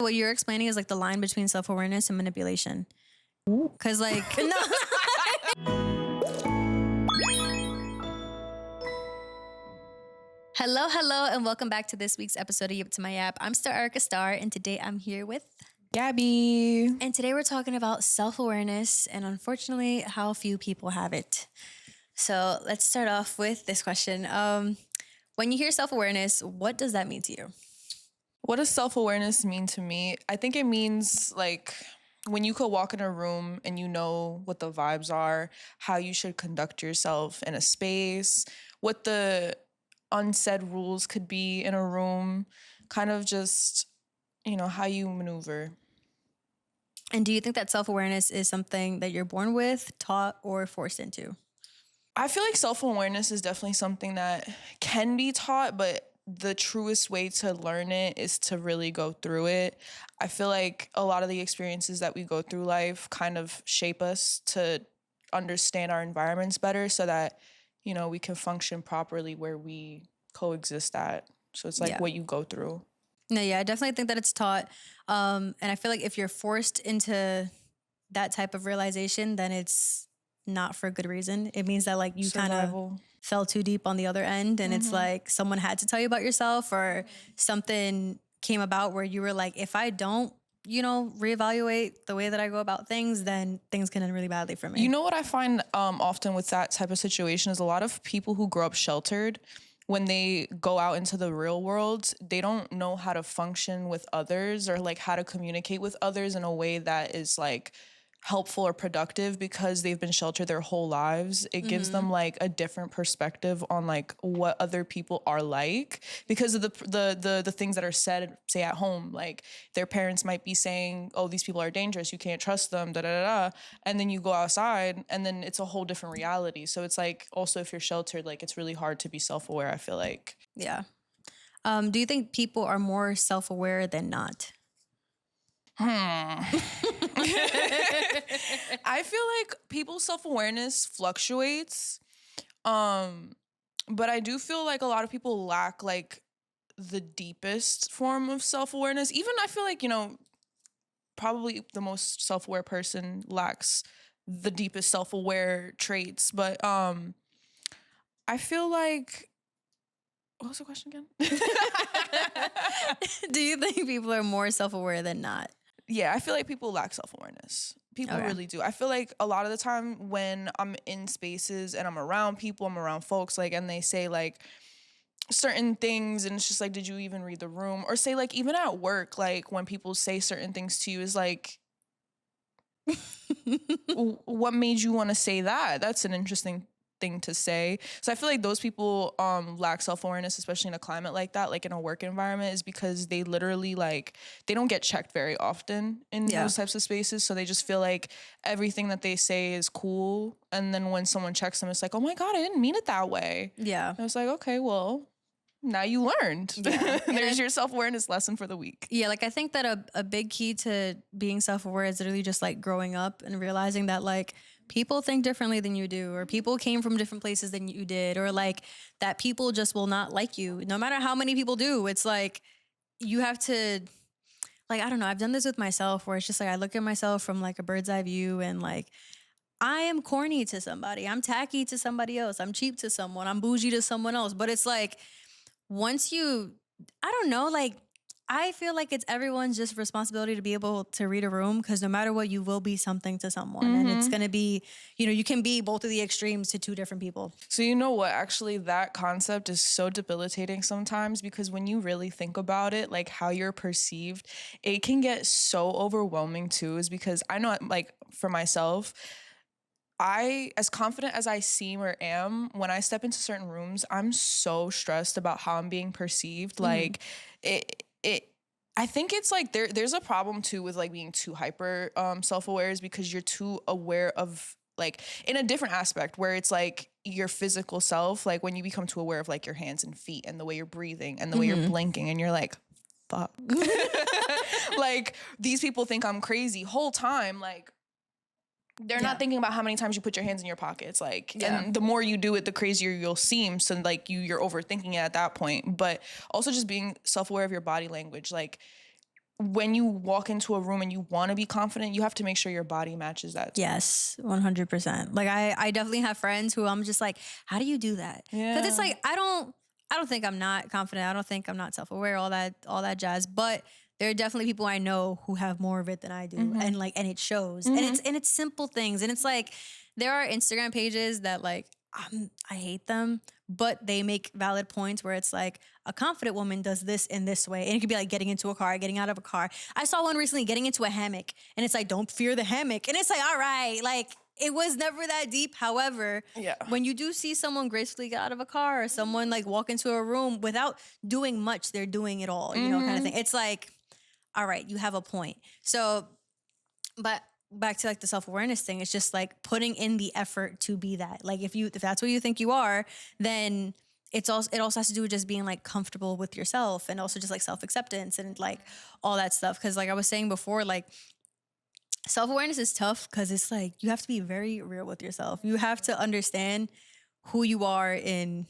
What you're explaining is like the line between self-awareness and manipulation. Because like, no. Hello, and welcome back to this week's episode of Yip to My Yap. I'm Star, and today I'm here with Gabby. And today we're talking about self-awareness and unfortunately how few people have it. So let's start off with this question. When you hear self-awareness, what does that mean to you? What does self-awareness mean to me? I think it means like when you could walk in a room and you know what the vibes are, how you should conduct yourself in a space, what the unsaid rules could be in a room, kind of just, how you maneuver. And do you think that self-awareness is something that you're born with, taught, or forced into? I feel like self-awareness is definitely something that can be taught, but the truest way to learn it is to really go through it. I feel like a lot of the experiences that we go through life kind of shape us to understand our environments better so that, we can function properly where we coexist at. So it's like what you go through. No, yeah, I definitely think that it's taught. And I feel like if you're forced into that type of realization, then it's not for a good reason. It means that like you kind of fell too deep on the other end, and it's like someone had to tell you about yourself, or something came about where you were like, if I don't, reevaluate the way that I go about things, then things can end really badly for me. You know what I find often with that type of situation is a lot of people who grow up sheltered, when they go out into the real world, they don't know how to function with others or like how to communicate with others in a way that is like helpful or productive because they've been sheltered their whole lives. It gives them like a different perspective on like what other people are like because of the things that are said, say at home, like their parents might be saying, oh, these people are dangerous, you can't trust them, da da da, and then you go outside and then it's a whole different reality. So it's like also if you're sheltered, like it's really hard to be self-aware, I feel like. Yeah. Do you think people are more self-aware than not? I feel like people's self-awareness fluctuates. But I do feel like a lot of people lack like the deepest form of self-awareness. Even I feel like, probably the most self-aware person lacks the deepest self-aware traits. But I feel like, what was the question again? Do you think people are more self-aware than not? Yeah, I feel like people lack self-awareness. People really do. I feel like a lot of the time when I'm in spaces and I'm around people, I'm around folks, like, and they say like certain things and it's just like, did you even read the room? Or say like, even at work, like when people say certain things to you is like, what made you want to say that? That's an interesting thing to say. So I feel like those people lack self-awareness, especially in a climate like that, like in a work environment, is because they literally like they don't get checked very often in those types of spaces. So they just feel like everything that they say is cool, and then when someone checks them, it's like, oh my god, I didn't mean it that way. Yeah. And it's like, okay, well, now you learned. Yeah. There's your self-awareness lesson for the week. Yeah, like I think that a big key to being self-aware is literally just like growing up and realizing that like people think differently than you do, or people came from different places than you did, or like that people just will not like you no matter how many people do. It's like you have to, like, I don't know, I've done this with myself where it's just like I look at myself from like a bird's eye view, and like I am corny to somebody, I'm tacky to somebody else, I'm cheap to someone, I'm bougie to someone else. But it's like once you, I don't know, like I feel like it's everyone's just responsibility to be able to read a room, because no matter what, you will be something to someone. And it's going to be, you can be both of the extremes to two different people. So you know what, actually that concept is so debilitating sometimes, because when you really think about it, like how you're perceived, it can get so overwhelming too, is because I know like for myself, as confident as I seem or am, when I step into certain rooms, I'm so stressed about how I'm being perceived. Like I think it's like there's a problem too with like being too hyper self-aware, is because you're too aware of like in a different aspect where it's like your physical self, like when you become too aware of like your hands and feet and the way you're breathing and the way you're blinking, and you're like, fuck. Like these people think I'm crazy whole time, like they're not thinking about how many times you put your hands in your pockets, like, and the more you do it, the crazier you'll seem. So like you're overthinking it at that point. But also just being self-aware of your body language. Like when you walk into a room and you want to be confident, you have to make sure your body matches that too. Yes, 100%. Like I definitely have friends who I'm just like, how do you do that? Because it's Yeah. like I don't think I'm not confident. I don't think I'm not self-aware, all that jazz. But there are definitely people I know who have more of it than I do. And like and it shows. And it's simple things. And it's like there are Instagram pages that like I hate them, but they make valid points where it's like a confident woman does this in this way. And it could be like getting into a car, getting out of a car. I saw one recently getting into a hammock and it's like, don't fear the hammock. And it's like, all right, like it was never that deep. However, Yeah. when you do see someone gracefully get out of a car or someone like walk into a room without doing much, they're doing it all, you know, kind of thing. It's like, all right, you have a point. So, but back to like the self-awareness thing, it's just like putting in the effort to be that. Like if that's what you think you are, then it also has to do with just being like comfortable with yourself and also just like self-acceptance and like all that stuff. Cause like I was saying before, like self-awareness is tough because it's like you have to be very real with yourself. You have to understand who you are in,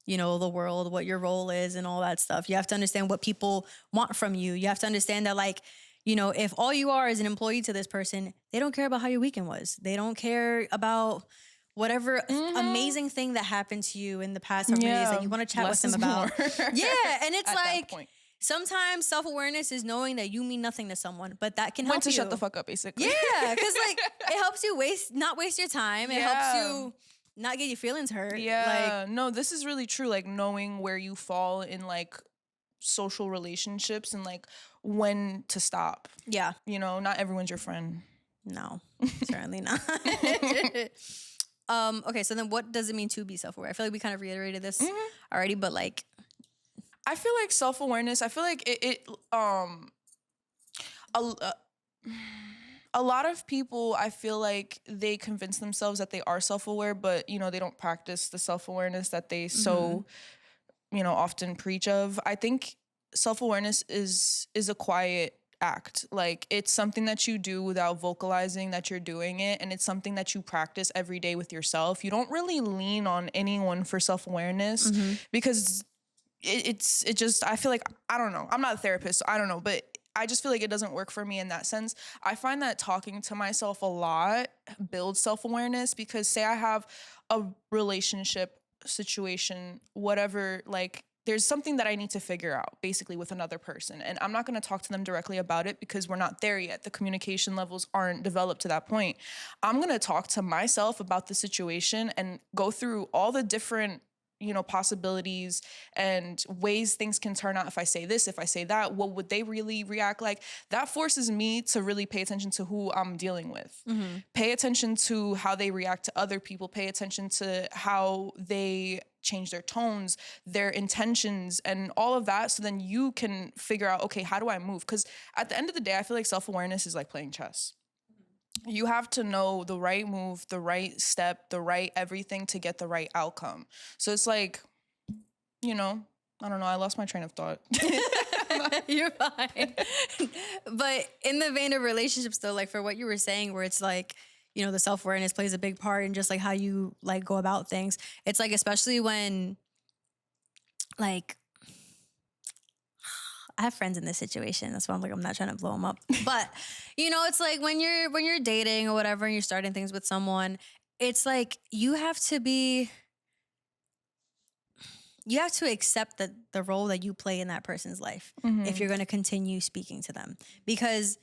you know, the world, what your role is and all that stuff. You have to understand what people want from you. You have to understand that like, you know, if all you are is an employee to this person, they don't care about how your weekend was. They don't care about whatever amazing thing that happened to you in the past however many days that you want to chat with them about. Yeah. And it's like sometimes self-awareness is knowing that you mean nothing to someone, but that can help When to you. shut the fuck up, basically. Yeah. Cause like it helps you not waste your time. It helps you not get your feelings hurt. Yeah. Like, no, this is really true. Like knowing where you fall in like social relationships and like when to stop. yeah. You know, not everyone's your friend. No, certainly not. Okay, so then what does it mean to be self-aware? I feel like we kind of reiterated this already, but like I feel like self-awareness, I feel like a, a lot of people, I feel like they convince themselves that they are self-aware, but you know, they don't practice the self-awareness that they so, you know, often preach of. I think self-awareness is a quiet act. Like it's something that you do without vocalizing that you're doing it, and it's something that you practice every day with yourself. You don't really lean on anyone for self-awareness because it just, I feel like, I don't know, I'm not a therapist, so I don't know, but I just feel like it doesn't work for me in that sense. I find that talking to myself a lot builds self-awareness, because say I have a relationship situation, whatever, like there's something that I need to figure out basically with another person, and I'm not going to talk to them directly about it because we're not there yet. The communication levels aren't developed to that point. I'm going to talk to myself about the situation and go through all the different, you know, possibilities and ways things can turn out. If I say this, if I say that, what would they really react like? That forces me to really pay attention to who I'm dealing with. Pay attention to how they react to other people. Pay attention to how they change their tones, their intentions, and all of that. So then you can figure out, okay, how do I move? Because at the end of the day, I feel like self-awareness is like playing chess. You have to know the right move, the right step, the right everything to get the right outcome. So it's like, you know, I don't know, I lost my train of thought. you're fine. But in the vein of relationships though, like for what you were saying, where it's like, you know, the self-awareness plays a big part in just like how you like go about things. It's like, especially when like I have friends in this situation. That's why I'm like, I'm not trying to blow them up. But, you know, it's like when you're dating or whatever and you're starting things with someone, it's like you have to accept the role that you play in that person's life if you're going to continue speaking to them. Because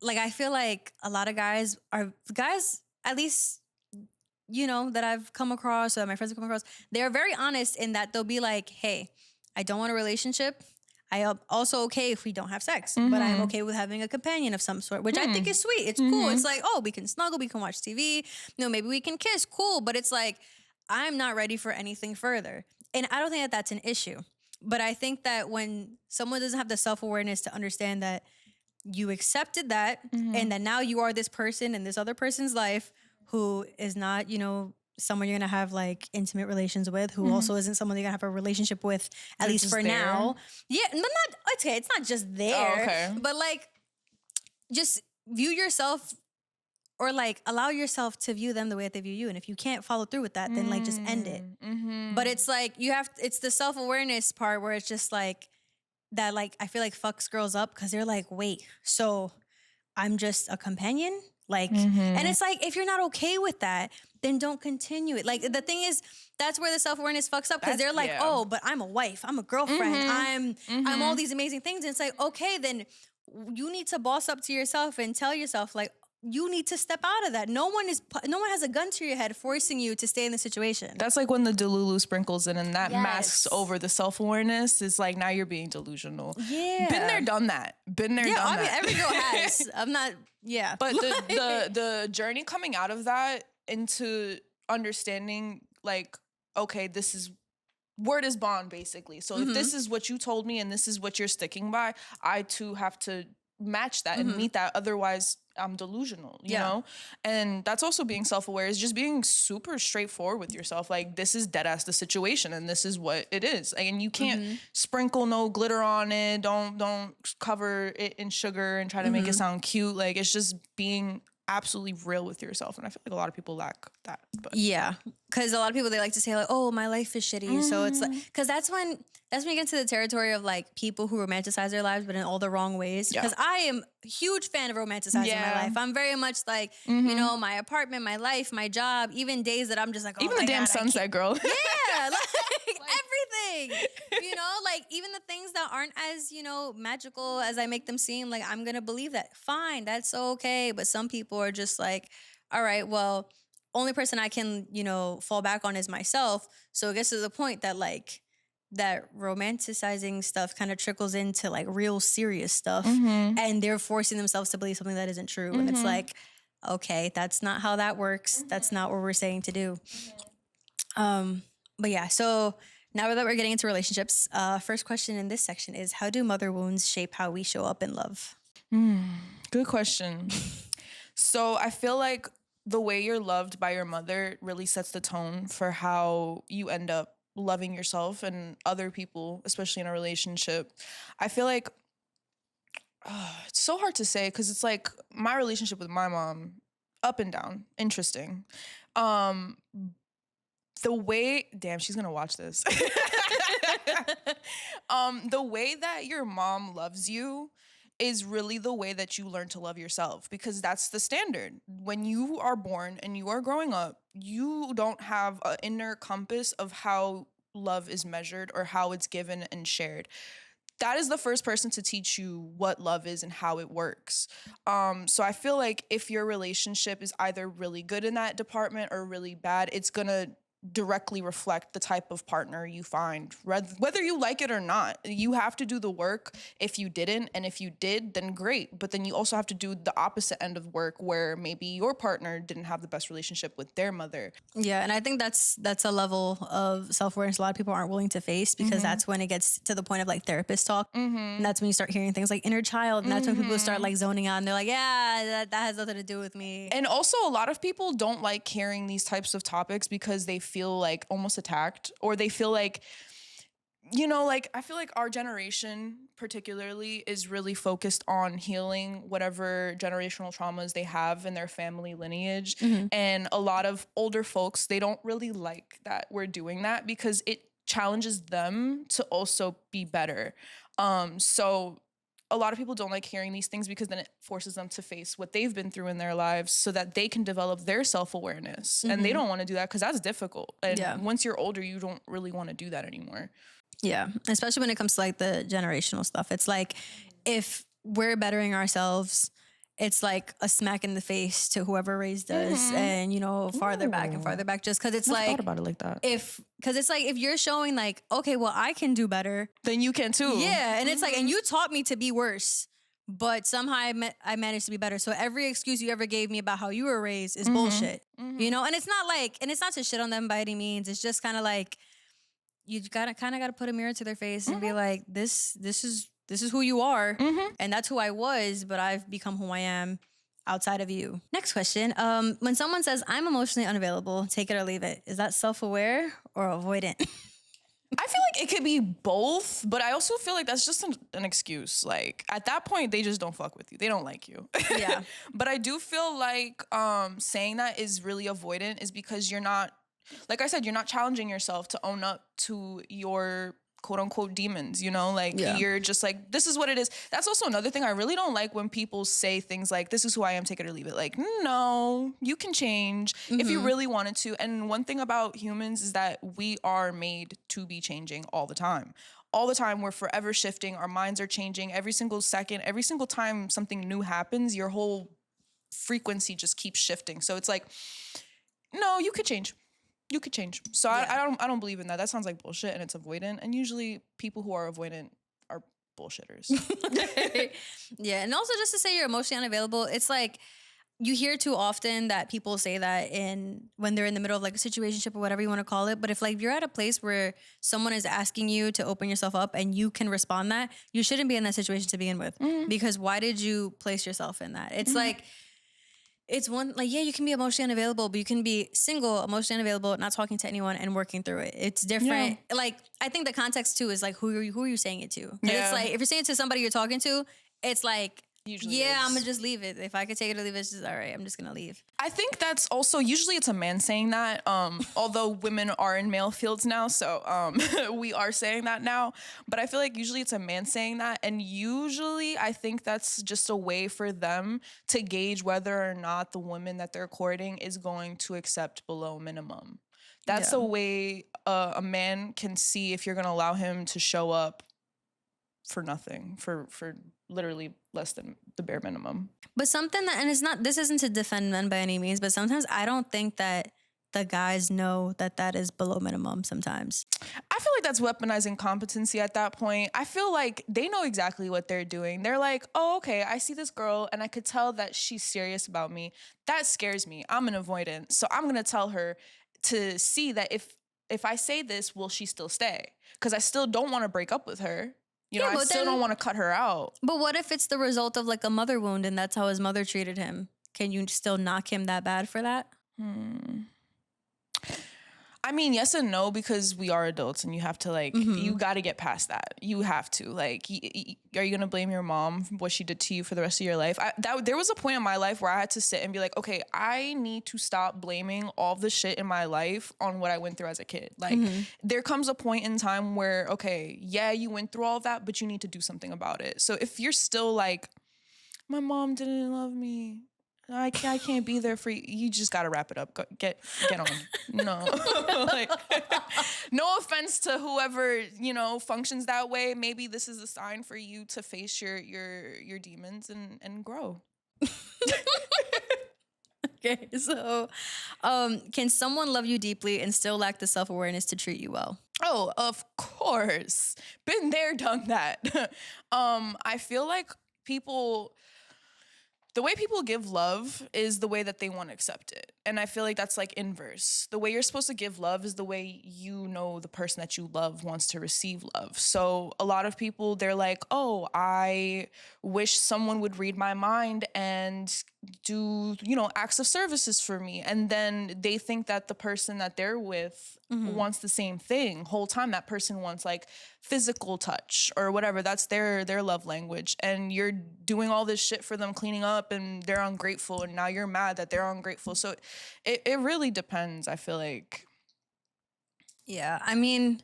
like, I feel like a lot of guys, at least, you know, that I've come across or my friends have come across, they're very honest in that they'll be like, hey, I don't want a relationship. I am also okay if we don't have sex, but I'm okay with having a companion of some sort, which I think is sweet. It's cool. It's like, oh, we can snuggle, we can watch TV. You know, maybe we can kiss. Cool. But it's like, I'm not ready for anything further. And I don't think that that's an issue. But I think that when someone doesn't have the self-awareness to understand that you accepted that and that now you are this person in this other person's life who is not, you know, someone you're gonna have like intimate relations with, who also isn't someone you're gonna have a relationship with, at least for now. Yeah, but not, okay, it's not just there, but like just view yourself or like allow yourself to view them the way that they view you. And if you can't follow through with that, then like just end it. But it's like it's the self-awareness part where it's just like that like I feel like fucks girls up because they're like, wait, so I'm just a companion? Like, and it's like, if you're not okay with that, then don't continue it. Like, the thing is, that's where the self-awareness fucks up because they're like, oh, but I'm a wife, I'm a girlfriend, I'm all these amazing things. And it's like, okay, then you need to boss up to yourself and tell yourself, like, you need to step out of that. No one has a gun to your head forcing you to stay in the situation. That's like when the Delulu sprinkles in and that Yes. masks over the self-awareness. It's like, now you're being delusional. Yeah. Been there, done that. Been there, done that. Yeah, I mean, every girl has. I'm not, yeah. But the journey coming out of that into understanding, like, okay, this is, word is bond, basically. So if this is what you told me and this is what you're sticking by, I too have to match that and meet that. Otherwise, I'm delusional, you know? And that's also being self-aware, is just being super straightforward with yourself. Like, this is dead ass the situation and this is what it is. And you can't sprinkle no glitter on it. Don't cover it in sugar and try to make it sound cute. Like, it's just being absolutely real with yourself. And I feel like a lot of people lack that. But yeah, because a lot of people, they like to say like, oh, my life is shitty. So it's like, because that's when you get into the territory of like people who romanticize their lives but in all the wrong ways. Because I am a huge fan of romanticizing my life. I'm very much like, you know, my apartment, my life, my job, even days that I'm just like, oh, even the damn sunset, girl. Yeah, like everything, you know, like even the things that aren't as, you know, magical as I make them seem, like I'm gonna believe that. Fine, that's okay. But some people are just like, all right, well, only person I can, you know, fall back on is myself. So it gets to the point that like that romanticizing stuff kind of trickles into like real serious stuff, and they're forcing themselves to believe something that isn't true. And it's like, okay, that's not how that works. That's not what we're saying to do. But yeah, so now that we're getting into relationships, first question in this section is, how do mother wounds shape how we show up in love? Good question. So I feel like the way you're loved by your mother really sets the tone for how you end up loving yourself and other people, especially in a relationship. I feel like it's so hard to say because it's like my relationship with my mom, up and down, interesting. The way, damn, she's gonna watch this. The way that your mom loves you is really the way that you learn to love yourself, because that's the standard. When you are born and you are growing up, you don't have an inner compass of how love is measured or how it's given and shared. That is the first person to teach you what love is and how it works. So I feel like if your relationship is either really good in that department or really bad, it's gonna directly reflect the type of partner you find, whether you like it or not. You have to do the work if you didn't, and if you did, then great. But then you also have to do the opposite end of work, where maybe your partner didn't have the best relationship with their mother. Yeah, and I think that's a level of self-awareness a lot of people aren't willing to face, because that's when it gets to the point of like therapist talk. And that's when you start hearing things like inner child, and that's when people start like zoning out and they're like, yeah, that has nothing to do with me. And also, a lot of people don't like hearing these types of topics because they feel like almost attacked, or they feel like, you know, like I feel like our generation particularly is really focused on healing whatever generational traumas they have in their family lineage. And a lot of older folks, they don't really like that we're doing that, because it challenges them to also be better. So a lot of people don't like hearing these things, because then it forces them to face what they've been through in their lives so that they can develop their self-awareness. And they don't want to do that because that's difficult. And once you're older, you don't really want to do that anymore. Yeah, especially when it comes to like the generational stuff. It's like, if we're bettering ourselves, it's like a smack in the face to whoever raised us, and you know, farther back and farther back, just because it's like, thought about it like that. Because it's like, if you're showing like, okay, well, I can do better, then you can too. Yeah, and it's like, and you taught me to be worse, but somehow I managed to be better. So every excuse you ever gave me about how you were raised is bullshit, you know. And it's not like, and it's not to shit on them by any means. It's just kind of like, you gotta put a mirror to their face and be like, this is who you are, and that's who I was, but I've become who I am outside of you. Next question. When someone says, I'm emotionally unavailable, take it or leave it, is that self-aware or avoidant? I feel like it could be both, but I also feel like that's just an excuse. Like, at that point, they just don't fuck with you. They don't like you. Yeah. But I do feel like saying that is really avoidant, is because you're not, like I said, you're not challenging yourself to own up to your quote unquote demons, you know, like Yeah. you're just like, this is what it is. That's also another thing I really don't like when people say things like, this is who I am, take it or leave it. Like, no, you can change if you really wanted to. And one thing about humans is that we are made to be changing all the time. All the time, we're forever shifting. Our minds are changing every single second. Every single time something new happens, your whole frequency just keeps shifting. So it's like, no, you could change. You could change. So Yeah. I don't believe in that. That sounds like bullshit and it's avoidant. And usually people who are avoidant are bullshitters. Yeah. And also just to say you're emotionally unavailable, it's like you hear too often that people say that when they're in the middle of like a situationship or whatever you want to call it. But if like you're at a place where someone is asking you to open yourself up and you can respond that, you shouldn't be in that situation to begin with. Because why did you place yourself in that? It's like, it's one, like, yeah, you can be emotionally unavailable, but you can be single, emotionally unavailable, not talking to anyone and working through it. It's different. Yeah. Like, I think the context too is like, who are you saying it to? 'Cause it's like, if you're saying it to somebody you're talking to, it's like, usually I'm gonna just leave it. If I could take it or leave it, it's just all right. I'm just gonna leave. I think that's also usually it's a man saying that. Although women are in male fields now, so we are saying that now. But I feel like usually it's a man saying that, and usually I think that's just a way for them to gauge whether or not the woman that they're courting is going to accept below minimum. That's a way a man can see if you're gonna allow him to show up for nothing, for literally less than the bare minimum. But something that, and this isn't to defend men by any means, but sometimes I don't think that the guys know that is below minimum sometimes. I feel like that's weaponizing competency at that point. I feel like they know exactly what they're doing. They're like, oh, okay, I see this girl and I could tell that she's serious about me. That scares me. I'm an avoidant. So I'm going to tell her to see that if I say this, will she still stay? Because I still don't want to break up with her. You know, I still don't want to cut her out. But what if it's the result of like a mother wound and that's how his mother treated him? Can you still knock him that bad for that? I mean, yes and no, because we are adults and you have to like, you got to get past that. You have to like, are you going to blame your mom for what she did to you for the rest of your life? There was a point in my life where I had to sit and be like, okay, I need to stop blaming all the shit in my life on what I went through as a kid. Like there comes a point in time where, okay, yeah, you went through all of that, but you need to do something about it. So if you're still like, my mom didn't love me, I can't be there for you. You just gotta wrap it up. Get on. No, like, no offense to whoever functions that way. Maybe this is a sign for you to face your demons and grow. Okay, so, can someone love you deeply and still lack the self-awareness to treat you well? Oh, of course, been there, done that. I feel like the way people give love is the way that they want to accept it. And I feel like that's like inverse. The way you're supposed to give love is the way the person that you love wants to receive love. So a lot of people, they're like, oh, I wish someone would read my mind and do, acts of services for me. And then they think that the person that they're with wants the same thing. Whole time that person wants like physical touch or whatever. That's their love language. And you're doing all this shit for them, cleaning up, and they're ungrateful. And now you're mad that they're ungrateful. So it really depends, I feel like. Yeah, I mean,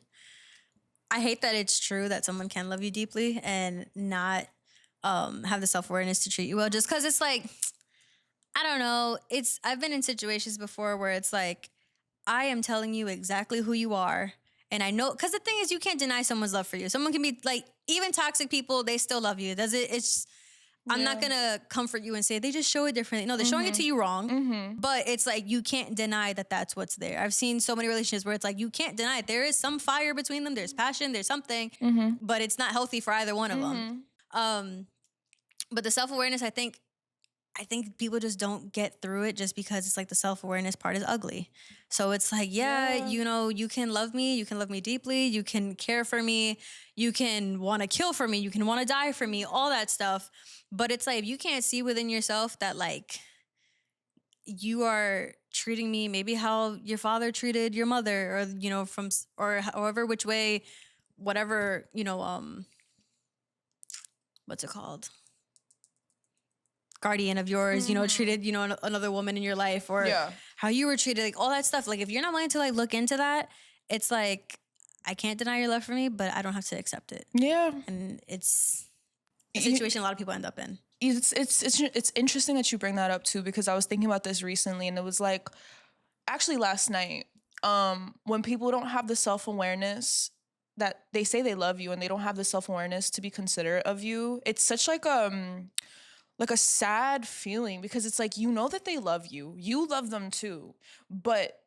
I hate that it's true that someone can love you deeply and not have the self-awareness to treat you well. Just because it's like, I don't know. I've been in situations before where it's like, I am telling you exactly who you are. And I know, because the thing is, you can't deny someone's love for you. Someone can be like, even toxic people, they still love you. I'm not going to comfort you and say, they just show it differently. No, they're showing it to you wrong. But it's like, you can't deny that that's what's there. I've seen so many relationships where it's like, you can't deny it. There is some fire between them. There's passion. There's something. But it's not healthy for either one of them. But the self-awareness, I think people just don't get through it just because it's like the self-awareness part is ugly. So it's like, you can love me. You can love me deeply. You can care for me. You can want to kill for me. You can want to die for me, all that stuff. But it's like, if you can't see within yourself that like you are treating me maybe how your father treated your mother or, or however, which way, whatever, what's it called? Guardian of yours, treated, another woman in your life or how you were treated, like all that stuff. Like if you're not willing to like look into that, it's like, I can't deny your love for me, but I don't have to accept it. Yeah. And it's a situation a lot of people end up in. It's interesting that you bring that up too, because I was thinking about this recently, and it was like, actually last night, when people don't have the self-awareness that they say they love you and they don't have the self-awareness to be considerate of you, it's such like a sad feeling, because it's like, you know that they love you, you love them too, but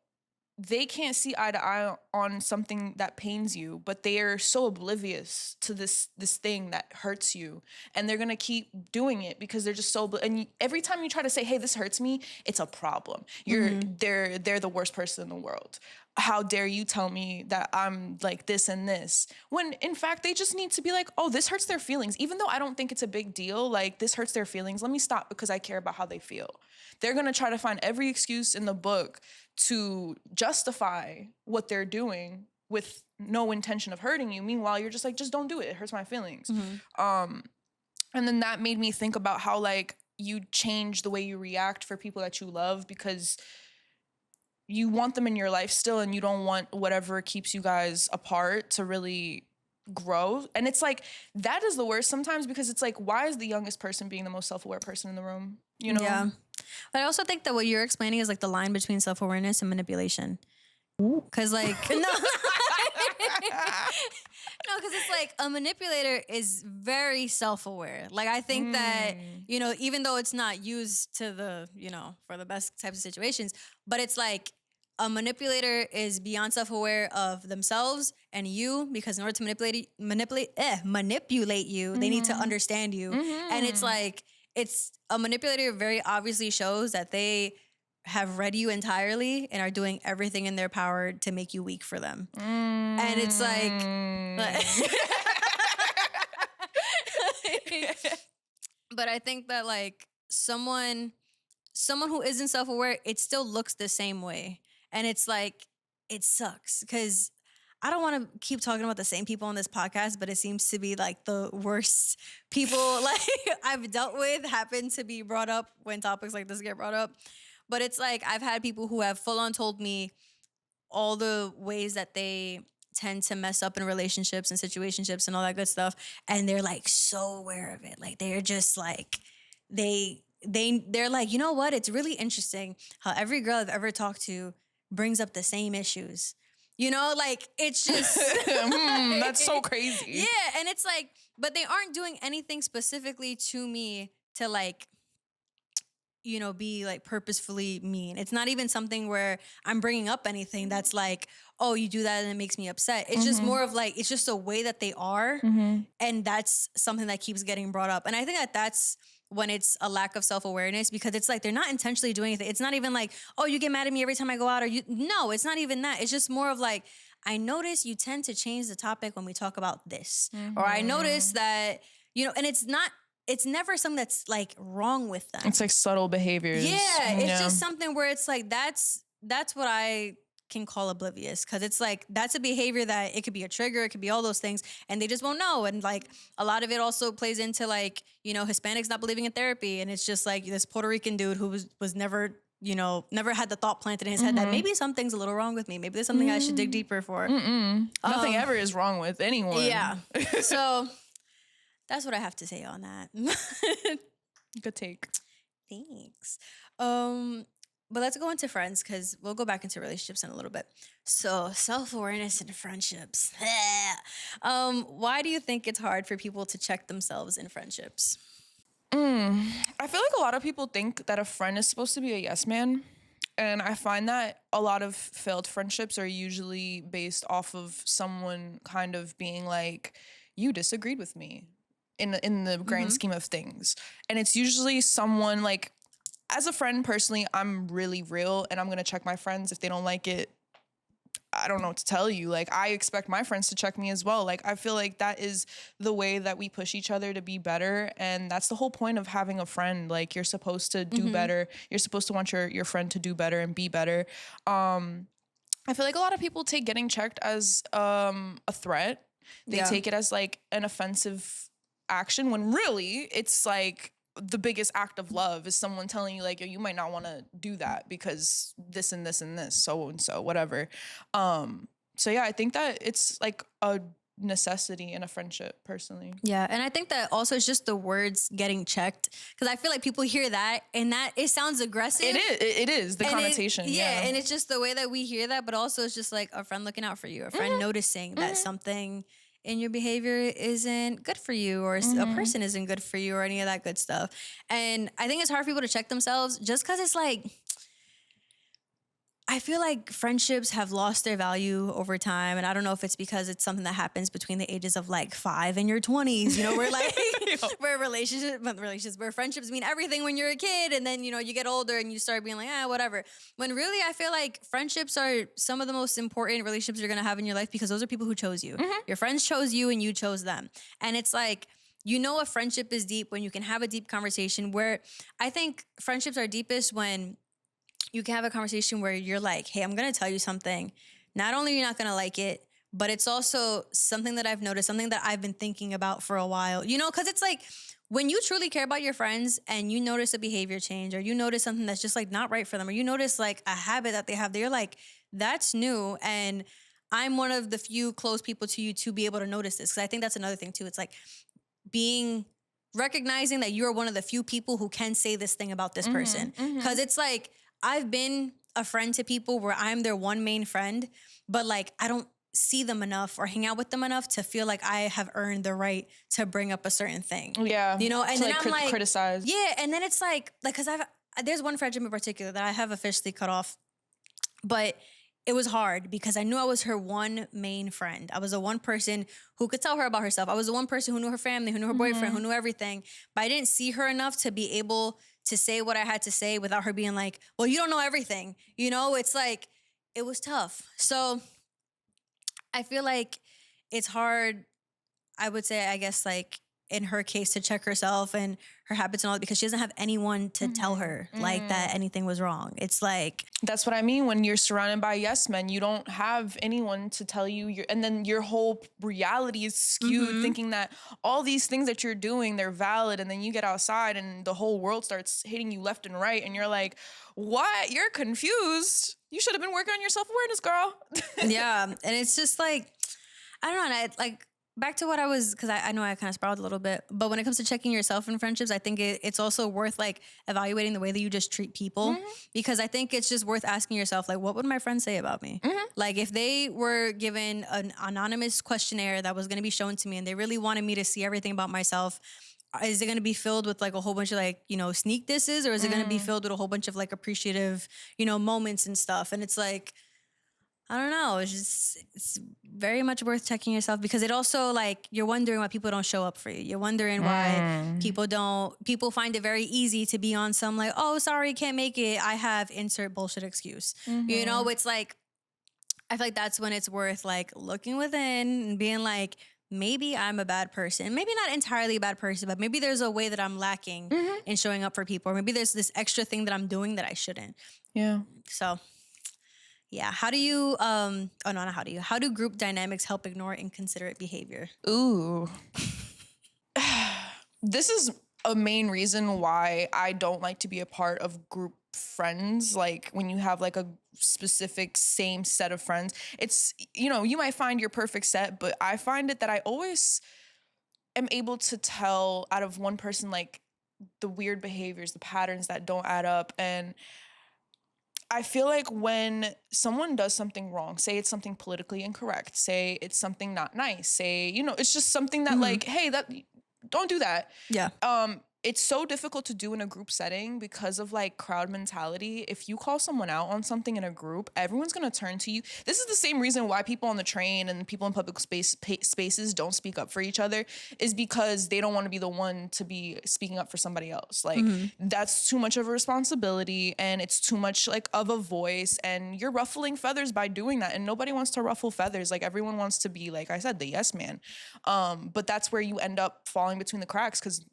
they can't see eye to eye on something that pains you, but they are so oblivious to this thing that hurts you, and they're gonna keep doing it because they're just so. And every time you try to say, "Hey, this hurts me," it's a problem. They're the worst person in the world. How dare you tell me that I'm like this and this, when in fact they just need to be like, oh, this hurts their feelings, even though I don't think it's a big deal. Like, this hurts their feelings. Let me stop because I care about how they feel. They're gonna try to find every excuse in the book to justify what they're doing with no intention of hurting you. Meanwhile, you're just like, just don't do it. It hurts my feelings. And then that made me think about how, like, you change the way you react for people that you love because you want them in your life still, and you don't want whatever keeps you guys apart to really grow. And it's like, that is the worst sometimes, because it's like, why is the youngest person being the most self-aware person in the room? You know? Yeah. But I also think that what you're explaining is like the line between self-awareness and manipulation. Because like, no, because it's like a manipulator is very self-aware. Like, I think that, you know, even though it's not used to the, you know, for the best types of situations, but it's like a manipulator is beyond self-aware of themselves and you, because in order to manipulate you, they need to understand you. And it's like, it's a manipulator very obviously shows that they have read you entirely and are doing everything in their power to make you weak for them. And it's like but I think that like someone who isn't self-aware, it still looks the same way. And it's like, it sucks because I don't want to keep talking about the same people on this podcast, but it seems to be like the worst people like I've dealt with happen to be brought up when topics like this get brought up. But it's like, I've had people who have full on told me all the ways that they tend to mess up in relationships and situationships and all that good stuff. And they're like so aware of it. Like, they're just like, they're like, you know what? It's really interesting how every girl I've ever talked to brings up the same issues. You know, like, it's just that's so crazy. Yeah, and it's like, but they aren't doing anything specifically to me to like, you know, be like purposefully mean. It's not even something where I'm bringing up anything that's like, oh, you do that and it makes me upset. It's just more of like, it's just the way that they are. And that's something that keeps getting brought up. And I think that that's when it's a lack of self-awareness, because it's like, they're not intentionally doing anything. It's not even like, oh, you get mad at me every time I go out, or no, it's not even that. It's just more of like, I notice you tend to change the topic when we talk about this, or I notice that, you know, and it's never something that's like wrong with them. It's like subtle behaviors. Yeah, it's just something where it's like, that's what I can call oblivious, because it's like, that's a behavior that it could be a trigger, it could be all those things, and they just won't know. And like, a lot of it also plays into like, you know, Hispanics not believing in therapy, and it's just like this Puerto Rican dude who was never, you know, never had the thought planted in his head that maybe something's a little wrong with me, maybe there's something I should dig deeper for. Nothing ever is wrong with anyone. Yeah. So that's what I have to say on that. Good take. Thanks. But let's go into friends, because we'll go back into relationships in a little bit. So, self-awareness and friendships. Why do you think it's hard for people to check themselves in friendships? I feel like a lot of people think that a friend is supposed to be a yes man. And I find that a lot of failed friendships are usually based off of someone kind of being like, you disagreed with me in the grand scheme of things. And it's usually someone like, as a friend, personally, I'm really real, and I'm going to check my friends. If they don't like it, I don't know what to tell you. Like, I expect my friends to check me as well. Like, I feel like that is the way that we push each other to be better. And that's the whole point of having a friend. Like, you're supposed to do better. You're supposed to want your friend to do better and be better. I feel like a lot of people take getting checked as a threat. They take it as like an offensive action, when really it's like the biggest act of love is someone telling you like, you might not want to do that because this and this and this, so and so, whatever. So yeah, I think that it's like a necessity in a friendship personally. Yeah, and I think that also it's just the words getting checked, because I feel like people hear that and that it sounds aggressive. It is the And connotation. Yeah. and it's just the way that we hear that, but also it's just like a friend looking out for you, a friend noticing that something in your behavior isn't good for you, or a person isn't good for you, or any of that good stuff. And I think it's hard for people to check themselves just because it's like, I feel like friendships have lost their value over time. And I don't know if it's because it's something that happens between the ages of like 5 and your 20s, you know, where like, where where friendships mean everything when you're a kid. And then, you know, you get older and you start being like, whatever. When really, I feel like friendships are some of the most important relationships you're going to have in your life, because those are people who chose you. Your friends chose you and you chose them. And it's like, you know, a friendship is deep when you can have a deep conversation. Where I think friendships are deepest when you can have a conversation where you're like, hey, I'm going to tell you something. Not only are you not going to like it, but it's also something that I've noticed, something that I've been thinking about for a while, you know, because it's like when you truly care about your friends and you notice a behavior change, or you notice something that's just like not right for them, or you notice like a habit that they have, they're like, that's new. And I'm one of the few close people to you to be able to notice this. Because I think that's another thing too. It's like recognizing that you're one of the few people who can say this thing about this person. Because it's like, I've been a friend to people where I'm their one main friend, but like I don't see them enough or hang out with them enough to feel like I have earned the right to bring up a certain thing. Yeah. You know, and then like, I'm like, criticize. yeah, and then it's like, cause there's one friendship in particular that I have officially cut off, but it was hard because I knew I was her one main friend. I was the one person who could tell her about herself. I was the one person who knew her family, who knew her boyfriend, who knew everything, but I didn't see her enough to be able to say what I had to say without her being like, well, you don't know everything. You know, it's like, it was tough. So I feel like it's hard, I would say, I guess, like in her case, to check herself and her habits and all that, because she doesn't have anyone to tell her like that anything was wrong. It's like, that's what I mean. When you're surrounded by yes men, you don't have anyone to tell you and then your whole reality is skewed thinking that all these things that you're doing, they're valid. And then you get outside and the whole world starts hitting you left and right. And you're like, what? You're confused. You should have been working on your self-awareness, girl. yeah. And it's just like, I don't know. And like, back to what I was, because I know I kind of spiraled a little bit, but when it comes to checking yourself in friendships, I think it's also worth like evaluating the way that you just treat people, because I think it's just worth asking yourself, like, what would my friends say about me? Like if they were given an anonymous questionnaire that was going to be shown to me and they really wanted me to see everything about myself, is it going to be filled with like a whole bunch of like, you know, sneak disses, or is it going to be filled with a whole bunch of like appreciative, you know, moments and stuff? And it's like, I don't know. It's very much worth checking yourself, because it also like, you're wondering why people don't show up for you. You're wondering why people find it very easy to be on some like, oh, sorry, can't make it. I have insert bullshit excuse. You know, it's like, I feel like that's when it's worth like looking within and being like, maybe I'm a bad person. Maybe not entirely a bad person, but maybe there's a way that I'm lacking in showing up for people. Or maybe there's this extra thing that I'm doing that I shouldn't. Yeah. So yeah. How do you, how do group dynamics help ignore inconsiderate behavior? Ooh. This is a main reason why I don't like to be a part of group friends. Like when you have like a specific same set of friends, it's, you know, you might find your perfect set, but I find it that I always am able to tell out of one person, like the weird behaviors, the patterns that don't add up. And I feel like when someone does something wrong, say it's something politically incorrect, say it's something not nice, say, you know, it's just something that like, hey, that don't do that. Yeah. It's so difficult to do in a group setting because of like crowd mentality. If you call someone out on something in a group, everyone's going to turn to you. This is the same reason why people on the train and people in public spaces don't speak up for each other, is because they don't want to be the one to be speaking up for somebody else. Like that's too much of a responsibility and it's too much like of a voice, and you're ruffling feathers by doing that. And nobody wants to ruffle feathers. Like everyone wants to be, like I said, the yes man. But that's where you end up falling between the cracks, because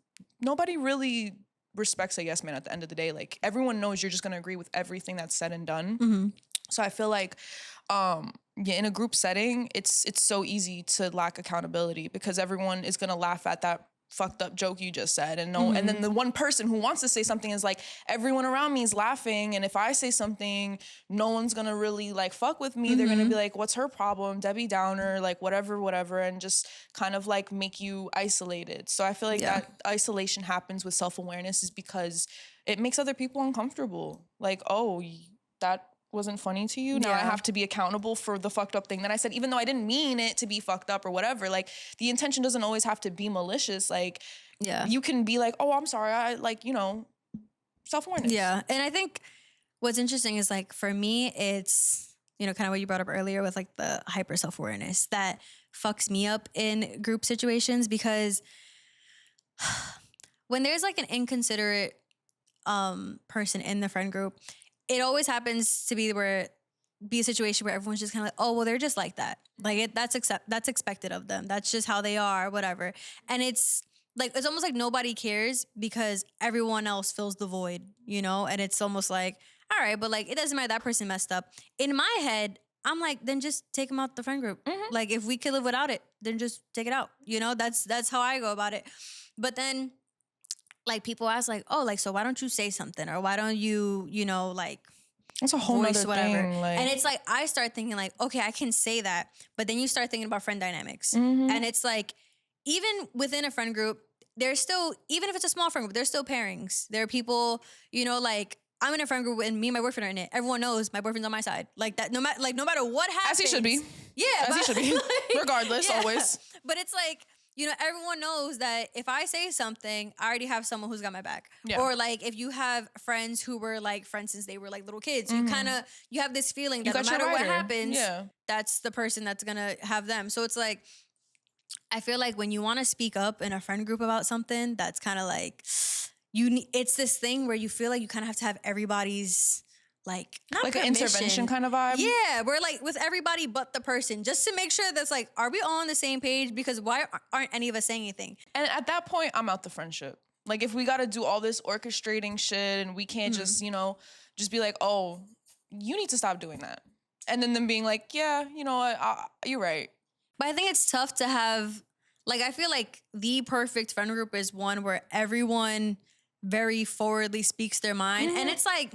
nobody really respects a yes man at the end of the day. Like everyone knows you're just going to agree with everything that's said and done. So I feel like, in a group setting, it's so easy to lack accountability because everyone is going to laugh at that fucked up joke you just said. And and then the one person who wants to say something is like, everyone around me is laughing. And if I say something, no one's going to really like fuck with me. They're going to be like, what's her problem? Debbie Downer, like whatever. And just kind of like make you isolated. So I feel like that isolation happens with self-awareness is because it makes other people uncomfortable. Like, oh, that wasn't funny to you. Now I have to be accountable for the fucked up thing that I said, even though I didn't mean it to be fucked up or whatever. Like the intention doesn't always have to be malicious. Like, you can be like, oh, I'm sorry. I like, you know, self-awareness. Yeah. And I think what's interesting is like, for me, it's, you know, kind of what you brought up earlier with like the hyper self-awareness that fucks me up in group situations, because when there's like an inconsiderate person in the friend group, it always happens to be a situation where everyone's just kind of like, oh, well, they're just like that. Like that's expected of them. That's just how they are, whatever. And it's like, it's almost like nobody cares because everyone else fills the void, you know? And it's almost like, all right, but like, it doesn't matter, that person messed up. In my head, I'm like, then just take them out the friend group. Like if we could live without it, then just take it out. You know, that's how I go about it. But then like people ask like, oh, like, so why don't you say something? Or why don't you, you know, like, that's a whole nother thing. Like, and it's like, I start thinking like, okay, I can say that. But then you start thinking about friend dynamics. And it's like, even within a friend group, there's still, even if it's a small friend group, there's still pairings. There are people, you know, like I'm in a friend group and me and my boyfriend are in it. Everyone knows my boyfriend's on my side. Like that, no matter what happens. As he should be. Yeah. As he should be. Like, regardless, always. But it's like, you know, everyone knows that if I say something, I already have someone who's got my back. Yeah. Or like if you have friends who were like friends since they were like little kids, you have this feeling that no matter what happens, that's the person that's gonna have them. So it's like, I feel like when you want to speak up in a friend group about something, that's kind of like, it's this thing where you feel like you kind of have to have everybody's like, not like permission. An intervention kind of vibe. Yeah, we're like with everybody but the person, just to make sure that's like, are we all on the same page? Because why aren't any of us saying anything? And at that point, I'm out the friendship. Like if we got to do all this orchestrating shit and we can't just, you know, just be like, oh, you need to stop doing that. And then them being like, yeah, you know what, you're right. But I think it's tough to have, like, I feel like the perfect friend group is one where everyone very forwardly speaks their mind. And it's like,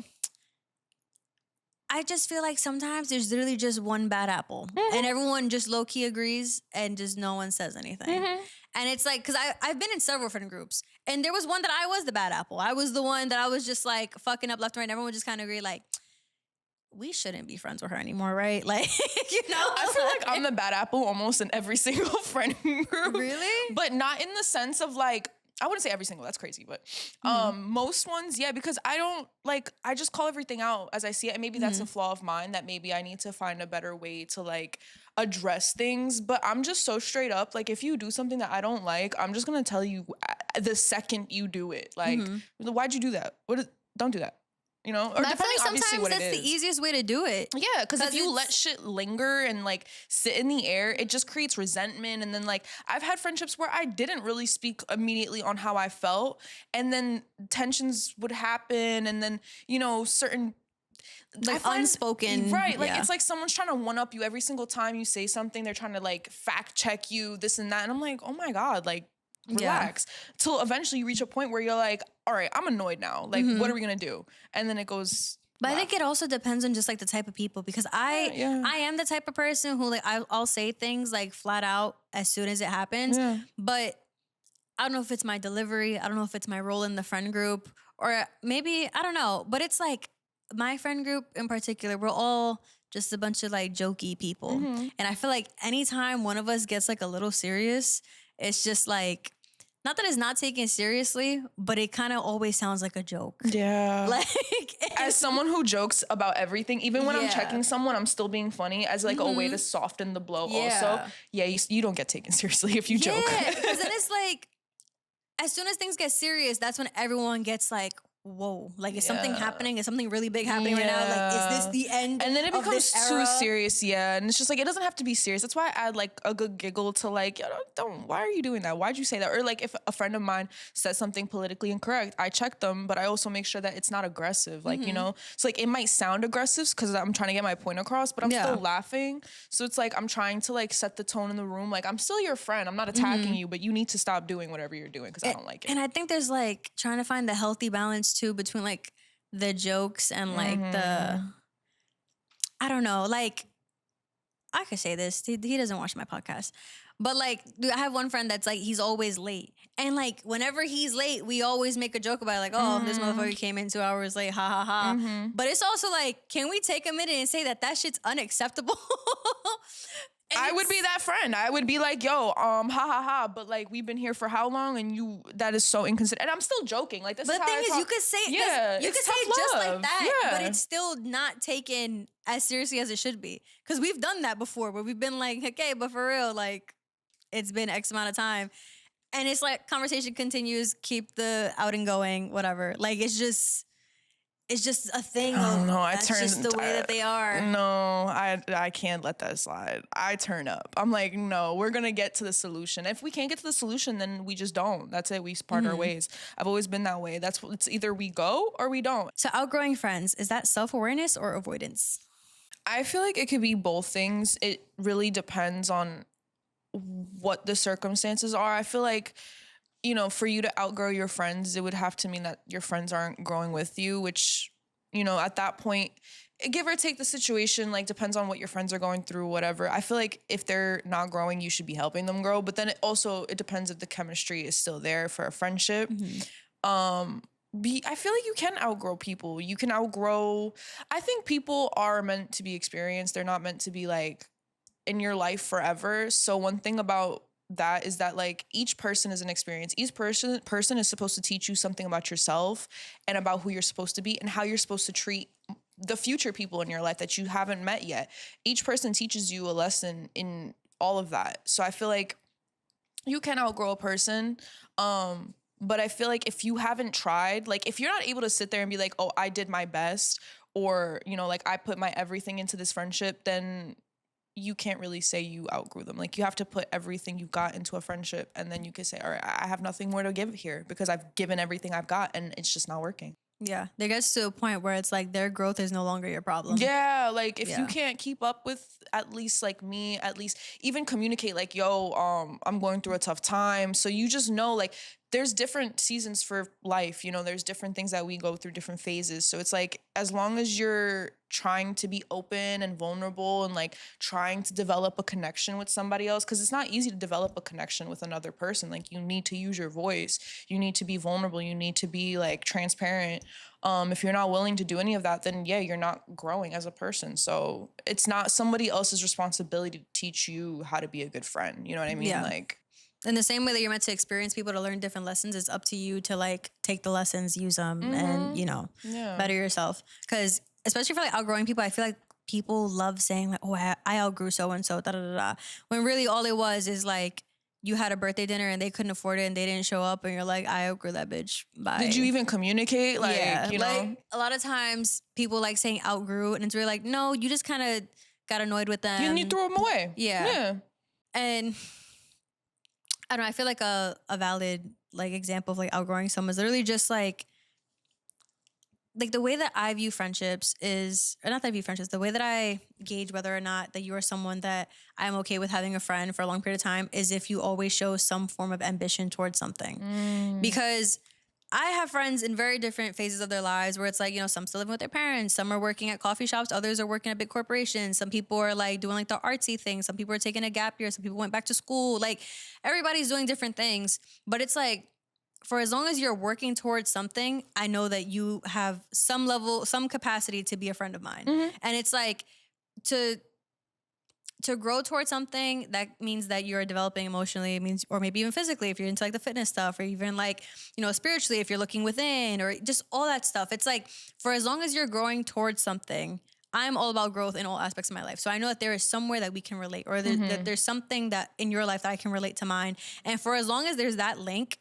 I just feel like sometimes there's literally just one bad apple and everyone just low key agrees and just no one says anything. And it's like, cause I've been in several friend groups and there was one that I was the bad apple. I was the one that I was just like fucking up left and right. And everyone just kind of agreed like, we shouldn't be friends with her anymore, right? Like, you know? I feel like I'm the bad apple almost in every single friend group. Really? But not in the sense of like, I wouldn't say every single, that's crazy, but most ones, yeah, because I just call everything out as I see it. And maybe that's a flaw of mine that maybe I need to find a better way to like address things. But I'm just so straight up. Like if you do something that I don't like, I'm just going to tell you the second you do it. Like, why'd you do that? Don't do that. You know, or I feel like sometimes that's the easiest way to do it. Yeah, because if you let shit linger and like sit in the air, it just creates resentment. And then like I've had friendships where I didn't really speak immediately on how I felt, and then tensions would happen, and then you know certain like unspoken, right? Like it's like someone's trying to one up you every single time you say something. They're trying to like fact check you, this and that, and I'm like, oh my god, like. Relax till eventually you reach a point where you're like, all right, I'm annoyed now. Like, what are we gonna do? And then it goes. But I think it also depends on just like the type of people, because I am the type of person who like I'll say things like flat out as soon as it happens. But I don't know if it's my delivery. I don't know if it's my role in the friend group, or maybe I don't know. But it's like my friend group in particular, we're all just a bunch of like jokey people, and I feel like anytime one of us gets like a little serious, it's just like. Not that it's not taken seriously, but it kind of always sounds like a joke. Yeah. Like as someone who jokes about everything, even when I'm checking someone, I'm still being funny as like a way to soften the blow also. Yeah, you don't get taken seriously if you joke. Yeah, because then it's like, as soon as things get serious, that's when everyone gets like whoa, like is something happening? Is something really big happening right now? Like, is this the end? And then it of becomes this too era? serious, and it's just like it doesn't have to be serious. That's why I add like a good giggle to like, don't. Why are you doing that? Why'd you say that? Or like if a friend of mine says something politically incorrect, I check them, but I also make sure that it's not aggressive. Like so like it might sound aggressive because I'm trying to get my point across, but I'm still laughing. So it's like I'm trying to like set the tone in the room. Like I'm still your friend. I'm not attacking you, but you need to stop doing whatever you're doing because I don't like it. And I think there's like trying to find the healthy balance too between like the jokes and like the, I don't know, like I could say this. He doesn't watch my podcast. But like, dude, I have one friend that's like, he's always late. And like, whenever he's late, we always make a joke about it, like, oh, this motherfucker came in 2 hours late, ha ha ha. But it's also like, can we take a minute and say that shit's unacceptable? I would be that friend. I would be like, yo, ha ha ha. But like, we've been here for how long? And that is so inconsiderate. And I'm still joking. Like, this but is the how thing I is, talk. you could say it. Yeah, You could it's say it tough just like love. that, Yeah. but it's still not taken as seriously as it should be. Because we've done that before, where we've been like, okay, but for real, like, it's been X amount of time, and it's like conversation continues, keep the outing going, whatever. Like it's just a thing. I don't know. That's just the way that they are. No, I can't let that slide. I turn up. I'm like, no, we're gonna get to the solution. If we can't get to the solution, then we just don't. That's it. We part our ways. I've always been that way. It's either we go or we don't. So outgrowing friends, is that self-awareness or avoidance? I feel like it could be both things. It really depends on what the circumstances are. I feel like, for you to outgrow your friends, it would have to mean that your friends aren't growing with you, which, at that point, give or take the situation, like depends on what your friends are going through, whatever. I feel like if they're not growing, you should be helping them grow. But then it depends if the chemistry is still there for a friendship. I feel like you can outgrow people. You can outgrow, I think people are meant to be experienced. They're not meant to be like in your life forever. So one thing about that is that like each person is an experience. Each person is supposed to teach you something about yourself and about who you're supposed to be and how you're supposed to treat the future people in your life that you haven't met yet. Each person teaches you a lesson in all of that. So I feel like you can outgrow a person. But I feel like if you haven't tried, like if you're not able to sit there and be like, oh, I did my best, or, like I put my everything into this friendship, then you can't really say you outgrew them. Like you have to put everything you've got into a friendship, and then you can say, all right, I have nothing more to give here because I've given everything I've got and it's just not working. Yeah, there gets to a point where it's like their growth is no longer your problem. Yeah, like if you can't keep up with at least like me, at least even communicate like, yo, I'm going through a tough time. So you just know like there's different seasons for life, there's different things that we go through, different phases. So it's like as long as you're trying to be open and vulnerable and like trying to develop a connection with somebody else, because it's not easy to develop a connection with another person. Like you need to use your voice, you need to be vulnerable, you need to be like transparent. If you're not willing to do any of that, then yeah, you're not growing as a person. So it's not somebody else's responsibility to teach you how to be a good friend. You know what I mean? Yeah. Like in the same way that you're meant to experience people to learn different lessons, it's up to you to like take the lessons, use them, and better yourself. Because especially for like outgrowing people, I feel like people love saying like, "Oh, I outgrew so and so," da da da da. When really all it was is like you had a birthday dinner and they couldn't afford it and they didn't show up, and you're like, "I outgrew that bitch." Bye. Did you even communicate? Like, yeah, like a lot of times people like saying outgrew, and it's really like, no, you just kind of got annoyed with them and you threw them away. Yeah. And I don't know, I feel like a valid like example of like outgrowing someone is literally just like the way that I view friendships is, or not that I view friendships, the way that I gauge whether or not that you are someone that I'm okay with having a friend for a long period of time is if you always show some form of ambition towards something. Because I have friends in very different phases of their lives where it's like, some still living with their parents, some are working at coffee shops, others are working at big corporations. Some people are like doing like the artsy thing. Some people are taking a gap year. Some people went back to school. Like everybody's doing different things, but it's like, for as long as you're working towards something, I know that you have some level, some capacity to be a friend of mine. And it's like to grow towards something, that means that you're developing emotionally, it means, or maybe even physically, if you're into like the fitness stuff, or even like, spiritually, if you're looking within, or just all that stuff. It's like, for as long as you're growing towards something, I'm all about growth in all aspects of my life. So I know that there is somewhere that we can relate, or that there's something that in your life that I can relate to mine. And for as long as there's that link,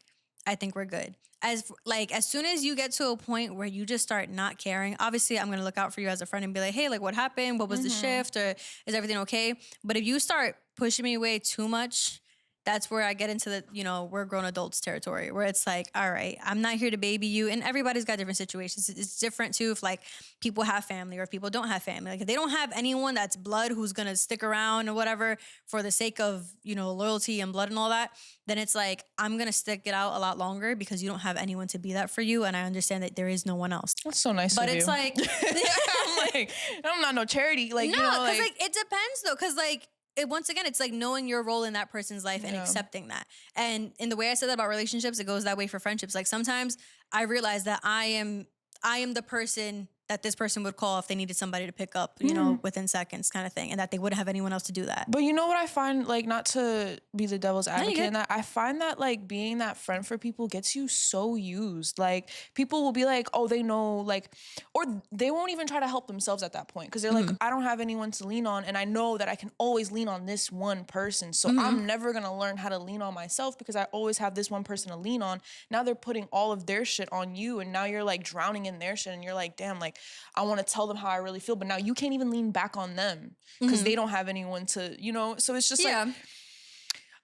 I think we're good. as soon as you get to a point where you just start not caring, obviously I'm going to look out for you as a friend and be like, hey, like what happened? What was the shift? Or is everything okay? But if you start pushing me away too much, that's where I get into the, we're grown adults territory where it's like, all right, I'm not here to baby you. And everybody's got different situations. It's different too if like people have family or if people don't have family. Like if they don't have anyone that's blood who's going to stick around or whatever for the sake of, loyalty and blood and all that, then it's like, I'm going to stick it out a lot longer because you don't have anyone to be that for you. And I understand that there is no one else. That's so nice but of you. It's like, I'm like, I'm not no charity. Like, no, because like it depends though. Because like, once again, it's like knowing your role in that person's life and accepting that. And in the way I said that about relationships, it goes that way for friendships. Like sometimes I realize that I am the person that this person would call if they needed somebody to pick up, within seconds kind of thing. And that they wouldn't have anyone else to do that. But you know what I find, like, not to be the devil's advocate in that, I find that like being that friend for people gets you so used. Like people will be like, oh, they know, like, or they won't even try to help themselves at that point. Because they're like, I don't have anyone to lean on. And I know that I can always lean on this one person. So I'm never going to learn how to lean on myself because I always have this one person to lean on. Now they're putting all of their shit on you. And now you're like drowning in their shit. And you're like, damn, like, I want to tell them how I really feel, but now you can't even lean back on them because they don't have anyone to, so it's just like,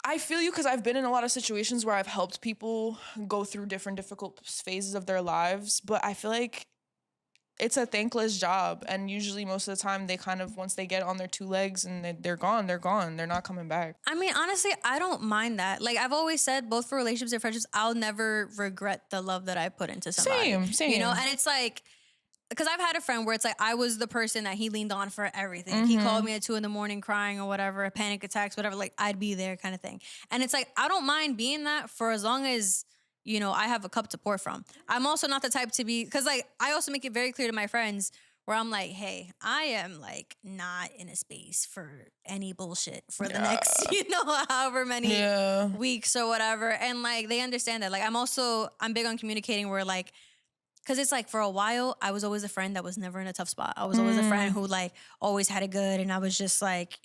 I feel you because I've been in a lot of situations where I've helped people go through different difficult phases of their lives, but I feel like it's a thankless job. And usually most of the time they kind of, once they get on their two legs and they're gone, they're gone. They're not coming back. I mean, honestly, I don't mind that. Like I've always said, both for relationships and friendships, I'll never regret the love that I put into somebody. Same. And it's like, because I've had a friend where it's like I was the person that he leaned on for everything. He called me at 2 a.m. crying or whatever, panic attacks, whatever. Like I'd be there, kind of thing. And it's like I don't mind being that for as long as I have a cup to pour from. I'm also not the type to be, because like I also make it very clear to my friends where I'm like, hey, I am like not in a space for any bullshit for the next however many weeks or whatever. And like they understand that. Like I'm big on communicating where like. Because it's like for a while, I was always a friend that was never in a tough spot. I was always a friend who like always had it good. And I was just like,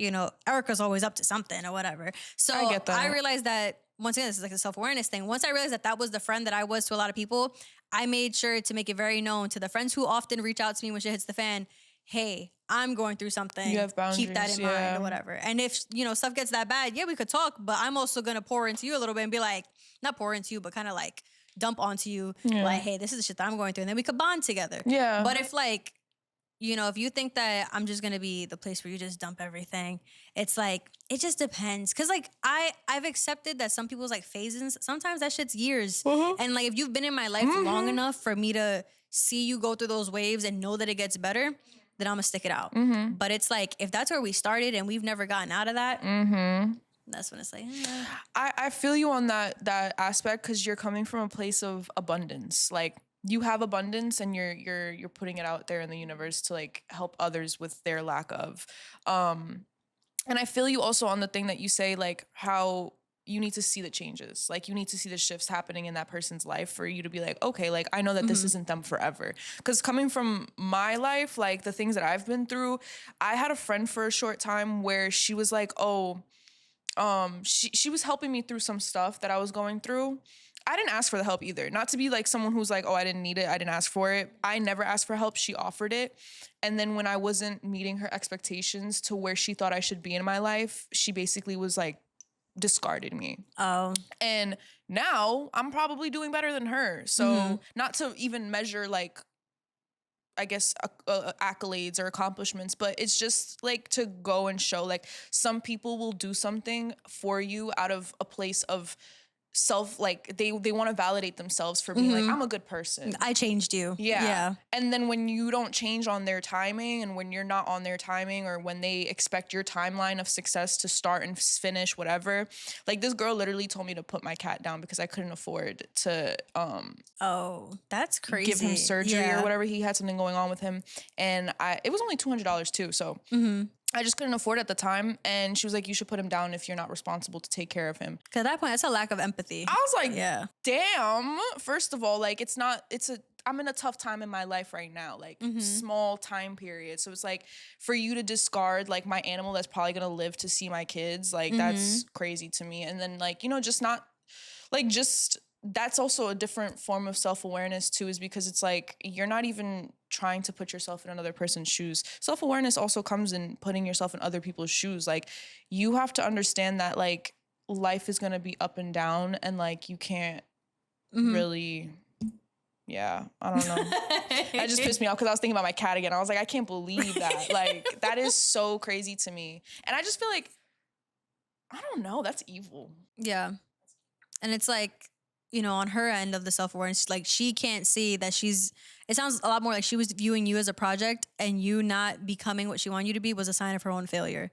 Erica's always up to something or whatever. So I get that. I realized that, once again, this is like a self-awareness thing. Once I realized that that was the friend that I was to a lot of people, I made sure to make it very known to the friends who often reach out to me when shit hits the fan. Hey, I'm going through something. You have boundaries. Keep that in mind or whatever. And if, stuff gets that bad, we could talk. But I'm also going to pour into you a little bit and be like, not pour into you, but kind of like, dump onto you like, hey, this is the shit that I'm going through, and then we could bond together. But if like, if you think that I'm just gonna be the place where you just dump everything, it's like it just depends. Cause like I've accepted that some people's like phases, sometimes that shit's years. And like if you've been in my life long enough for me to see you go through those waves and know that it gets better, then I'm gonna stick it out. But it's like if that's where we started and we've never gotten out of that, that's when it's like, I feel you on that aspect because you're coming from a place of abundance. Like you have abundance and you're putting it out there in the universe to like help others with their lack of. And I feel you also on the thing that you say, like how you need to see the changes. Like you need to see the shifts happening in that person's life for you to be like, okay, like I know that this isn't them forever. Because coming from my life, like the things that I've been through, I had a friend for a short time where she was like, she was helping me through some stuff that I was going through. I didn't ask for the help either. Not to be like someone who's like, oh, I didn't need it. I didn't ask for it. I never asked for help. She offered it. And then when I wasn't meeting her expectations to where she thought I should be in my life, she basically was like, discarded me. Oh. And now I'm probably doing better than her. So not to even measure like, I guess accolades or accomplishments, but it's just like to go and show like some people will do something for you out of a place of self, like they want to validate themselves for being like, I'm a good person. I changed you. Yeah. And then when you don't change on their timing and when you're not on their timing or when they expect your timeline of success to start and finish, whatever, like this girl literally told me to put my cat down because I couldn't afford to, oh, that's crazy. give him surgery or whatever. He had something going on with him. And it was only $200 too. So I just couldn't afford it at the time. And she was like, you should put him down if you're not responsible to take care of him. Cause at that point, that's a lack of empathy. I was like, damn. First of all, like I'm in a tough time in my life right now, like small time period. So it's like for you to discard like my animal that's probably going to live to see my kids, like that's crazy to me. And then like, just not like, just that's also a different form of self-awareness too, is because it's like you're not even trying to put yourself in another person's shoes. Self-awareness also comes in putting yourself in other people's shoes. Like you have to understand that like life is going to be up and down, and like you can't really, yeah, I don't know. That just pissed me off because I was thinking about my cat again. I was like, I can't believe that. Like that is so crazy to me. And I just feel like, I don't know, that's evil. Yeah. And it's like, you know, on her end of the self-awareness, like she can't see that it sounds a lot more like she was viewing you as a project, and you not becoming what she wanted you to be was a sign of her own failure.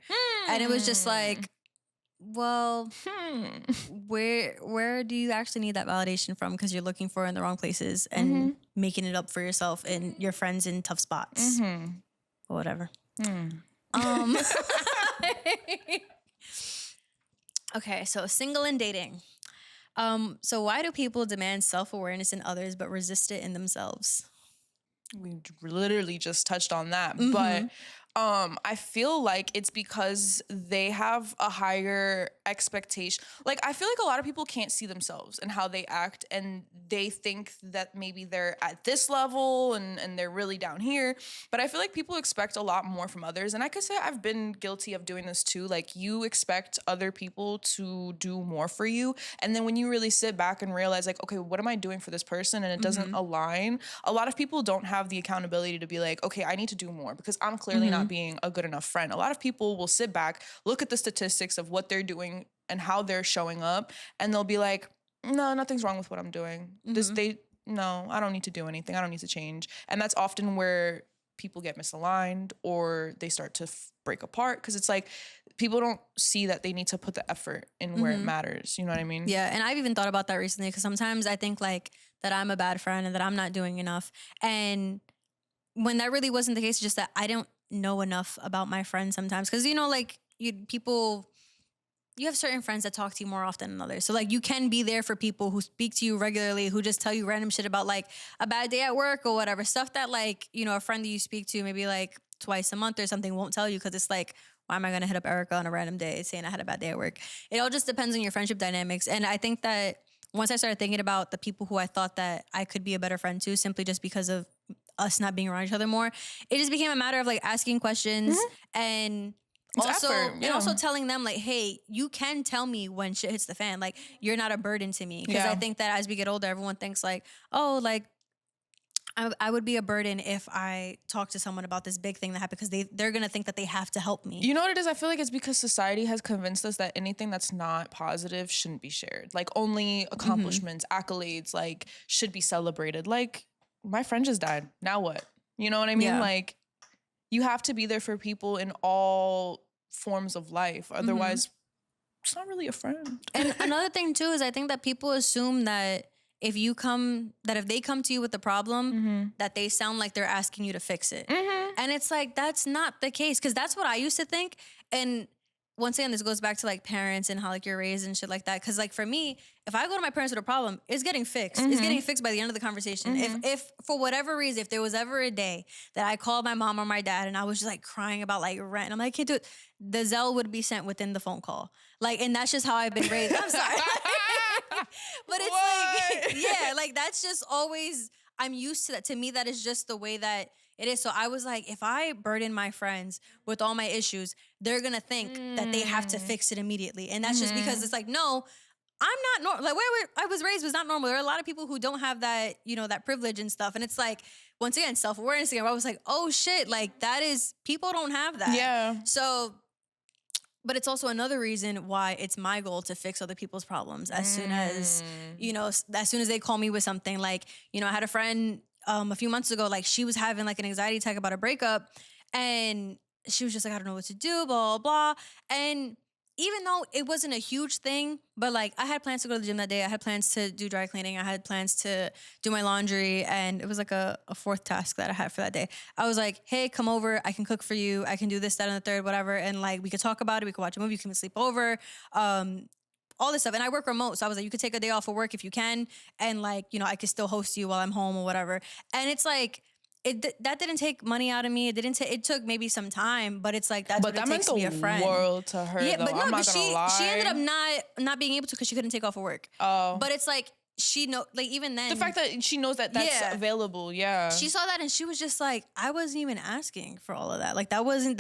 And it was just like, well, where do you actually need that validation from? Because you're looking for it in the wrong places and making it up for yourself and your friends in tough spots. Or whatever. Okay, so single and dating. So why do people demand self-awareness in others but resist it in themselves? We literally just touched on that, but I feel like it's because they have a higher expectation. Like I feel like a lot of people can't see themselves and how they act, and they think that maybe they're at this level and they're really down here. But I feel like people expect a lot more from others, and I could say I've been guilty of doing this too. Like you expect other people to do more for you, and then when you really sit back and realize like, okay, what am I doing for this person, and it doesn't align, a lot of people don't have the accountability to be like, okay, I need to do more because I'm clearly not being a good enough friend. A lot of people will sit back, look at the statistics of what they're doing and how they're showing up, and they'll be like, no, nothing's wrong with what I'm doing. No, I don't need to do anything. I don't need to change. And that's often where people get misaligned, or they start to break apart, because it's like people don't see that they need to put the effort in where it matters. You know what I mean? Yeah, and I've even thought about that recently, because sometimes I think like that I'm a bad friend and that I'm not doing enough. And when that really wasn't the case, just that I don't know enough about my friends sometimes. Because, you know, like you have certain friends that talk to you more often than others. So like you can be there for people who speak to you regularly, who just tell you random shit about like a bad day at work or whatever. Stuff that like, you know, a friend that you speak to maybe like twice a month or something won't tell you, because it's like, why am I going to hit up Erica on a random day saying I had a bad day at work? It all just depends on your friendship dynamics. And I think that once I started thinking about the people who I thought that I could be a better friend to, simply just because of us not being around each other more, it just became a matter of like asking questions and also telling them like, hey, you can tell me when shit hits the fan. Like you're not a burden to me. Because I think that as we get older, everyone thinks like, oh, like I would be a burden if I talk to someone about this big thing that happened, because they're going to think that they have to help me. You know what it is? I feel like it's because society has convinced us that anything that's not positive shouldn't be shared. Like only accomplishments, accolades, like should be celebrated. Like my friend just died. Now what? You know what I mean? Yeah. Like you have to be there for people in all forms of life. Otherwise, it's not really a friend. And another thing too is I think that people assume that if they come to you with a problem, that they sound like they're asking you to fix it. And it's like, that's not the case. Because that's what I used to think. And once again, this goes back to like parents and how like you're raised and shit like that. Because like for me, if I go to my parents with a problem, it's getting fixed. It's getting fixed by the end of the conversation. If for whatever reason, if there was ever a day that I called my mom or my dad and I was just like crying about like rent, and I'm like, I can't do it, the Zelle would be sent within the phone call. Like, and that's just how I've been raised. I'm sorry. But it's like, yeah, like that's just always, I'm used to that. To me, that is just the way that it is. So I was like, if I burden my friends with all my issues, they're going to think that they have to fix it immediately. And that's just because it's like, no, I'm not normal. Like where I was raised was not normal. There are a lot of people who don't have that, you know, that privilege and stuff. And it's like, once again, self-awareness again. I was like, oh shit, like that is, people don't have that. Yeah. So, but it's also another reason why it's my goal to fix other people's problems as soon as, you know, as soon as they call me with something. Like, you know, I had a friend a few months ago, like she was having like an anxiety attack about a breakup, and she was just like, I don't know what to do, blah, blah, blah. And even though it wasn't a huge thing, but like I had plans to go to the gym that day. I had plans to do dry cleaning. I had plans to do my laundry. And it was like a fourth task that I had for that day. I was like, hey, come over. I can cook for you. I can do this, that, and the third, whatever. And like, we could talk about it. We could watch a movie. You can sleep over. All this stuff. And I work remote. So I was like, you could take a day off of work if you can. And like, you know, I could still host you while I'm home or whatever. And it's like, that didn't take money out of me. It took maybe some time, but it's like, that's what it takes to be a friend. But that meant the world to her, yeah, though. But no, I'm not but gonna lie. she ended up not being able to, because she couldn't take off of work. Oh. But it's like, she know, like, even then, the fact that she knows that that's available, she saw that and she was just like, I wasn't even asking for all of that. Like, that wasn't,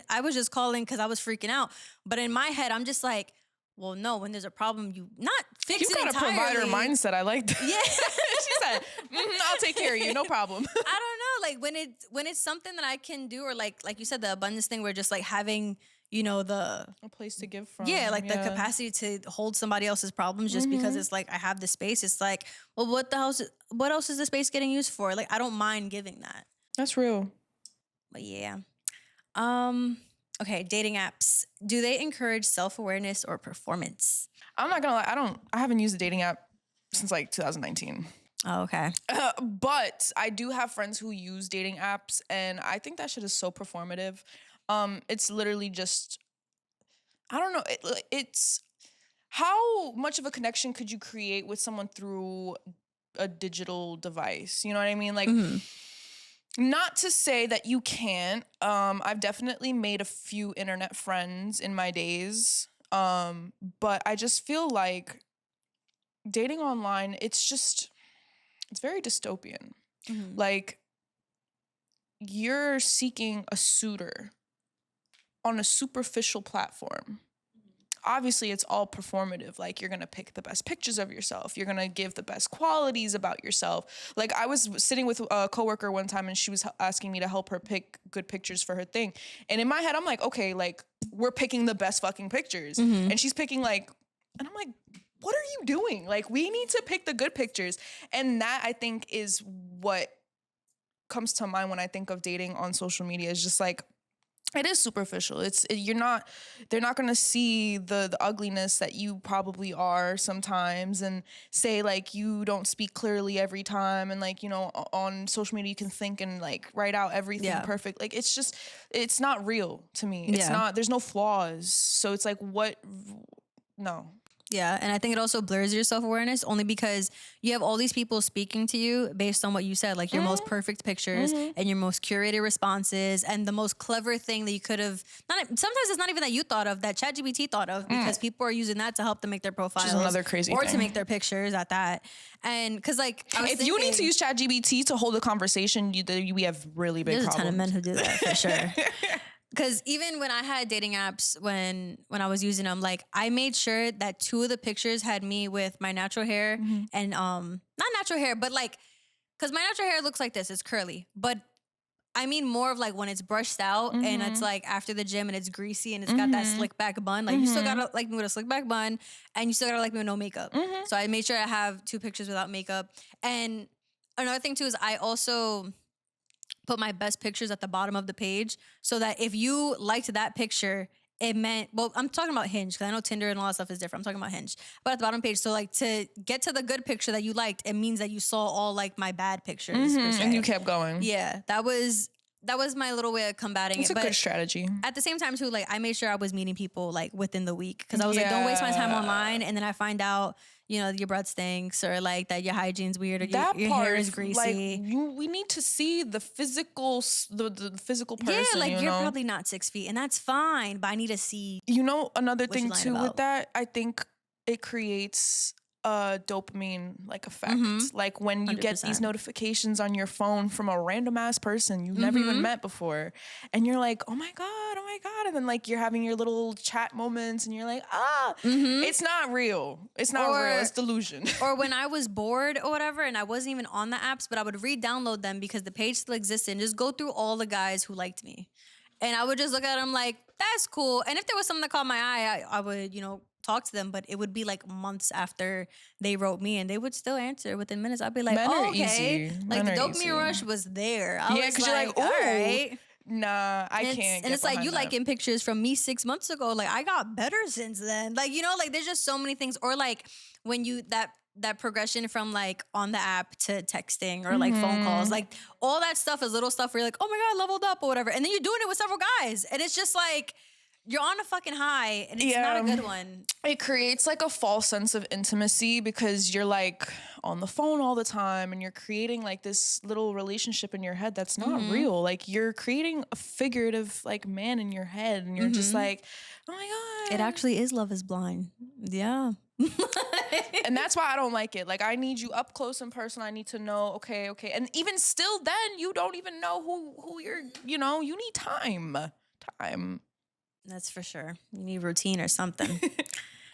I was just calling because I was freaking out. But in my head, I'm just like, well, no, when there's a problem, you not fix it entirely. You got a provider mindset. I like that. Yeah. She said, I'll take care of you. No problem. I don't know. Like, when it's something that I can do, or like you said, the abundance thing, where just like having, you know, a place to give from. Yeah, like the capacity to hold somebody else's problems just because it's like I have the space. It's like, well, what else is the space getting used for? Like, I don't mind giving that. That's real. But yeah. Okay, dating apps. Do they encourage self-awareness or performance? I'm not gonna lie, I haven't used a dating app since like 2019. Oh, okay. But I do have friends who use dating apps, and I think that shit is so performative. It's literally just, I don't know. It's how much of a connection could you create with someone through a digital device? You know what I mean? Like, not to say that you can't. I've definitely made a few internet friends in my days. But I just feel like dating online, it's very dystopian. Like, you're seeking a suitor on a superficial platform. Obviously, it's all performative. Like, you're going to pick the best pictures of yourself. You're going to give the best qualities about yourself. Like, I was sitting with a coworker one time, and she was asking me to help her pick good pictures for her thing. And in my head, I'm like, okay, like, we're picking the best fucking pictures. And she's picking, like, and I'm like, what are you doing? Like, we need to pick the good pictures. And that, I think, is what comes to mind when I think of dating on social media. Is just like, it is superficial. They're not going to see the ugliness that you probably are sometimes, and say like you don't speak clearly every time, and like, you know, on social media you can think and like write out everything perfect. Like, it's not real to me. It's not, there's no flaws. So it's like, no. Yeah, and I think it also blurs your self-awareness, only because you have all these people speaking to you based on what you said, like your most perfect pictures and your most curated responses and the most clever thing that you could have, sometimes it's not even that you thought of, that ChatGPT thought of, because people are using that to help them make their profiles. Which is another crazy or thing. to make their pictures at that. And because like, if you need to use ChatGPT to hold a conversation, we have really big problems. There's a ton of men who do that for sure. Because even when I had dating apps, when I was using them, like, I made sure that 2 of the pictures had me with my natural hair and not natural hair, but like, because my natural hair looks like this, it's curly, but I mean more of like when it's brushed out and it's like after the gym and it's greasy and it's got that slick back bun. Like, you still gotta like me with a slick back bun, and you still gotta like me with no makeup. So I made sure I have 2 pictures without makeup. And another thing too is I also put my best pictures at the bottom of the page, so that if you liked that picture, it meant, well, I'm talking about Hinge, because I know Tinder and all that stuff is different. I'm talking about Hinge. But at the bottom page, so like to get to the good picture that you liked, it means that you saw all like my bad pictures. And you kept going. Yeah, that was my little way of combating it. It's a good strategy. At the same time too, like, I made sure I was meeting people like within the week, because I was like, don't waste my time online, and then I find out, you know, your breath stinks, or like that your hygiene's weird, or your hair is greasy. Like, we need to see the physical, the physical person. Yeah, like, you're probably not 6 feet, and that's fine, but I need to see. You know, another thing too with that, I think it creates a dopamine like effect. Like, when you 100%. Get these notifications on your phone from a random ass person you've never even met before, and you're like, oh my god, and then like you're having your little chat moments, and you're like, it's not real. It's not real. It's delusion. Or when I was bored or whatever, and I wasn't even on the apps, but I would re-download them because the page still existed, and just go through all the guys who liked me, and I would just look at them like, that's cool. And if there was something that caught my eye, I would, you know, talk to them, but it would be like months after they wrote me, and they would still answer within minutes. I'd be like, oh, okay. Like, the dopamine rush was there. Yeah, because you're like, all right. Nah, I can't. And it's like, you liking pictures from me 6 months ago. Like, I got better since then. Like, you know, like, there's just so many things. Or like when you, that progression from like on the app to texting or like phone calls, like all that stuff is little stuff where you're like, oh my God, leveled up or whatever. And then you're doing it with several guys. And it's just like, you're on a fucking high, and it's not a good one. It creates like a false sense of intimacy, because you're like on the phone all the time, and you're creating like this little relationship in your head that's not real. Like, you're creating a figurative like man in your head, and you're just like, oh my God. It actually is Love is Blind. Yeah. And that's why I don't like it. Like, I need you up close and personal. I need to know, okay. And even still then, you don't even know who you're, you know, you need time. That's for sure. You need routine or something.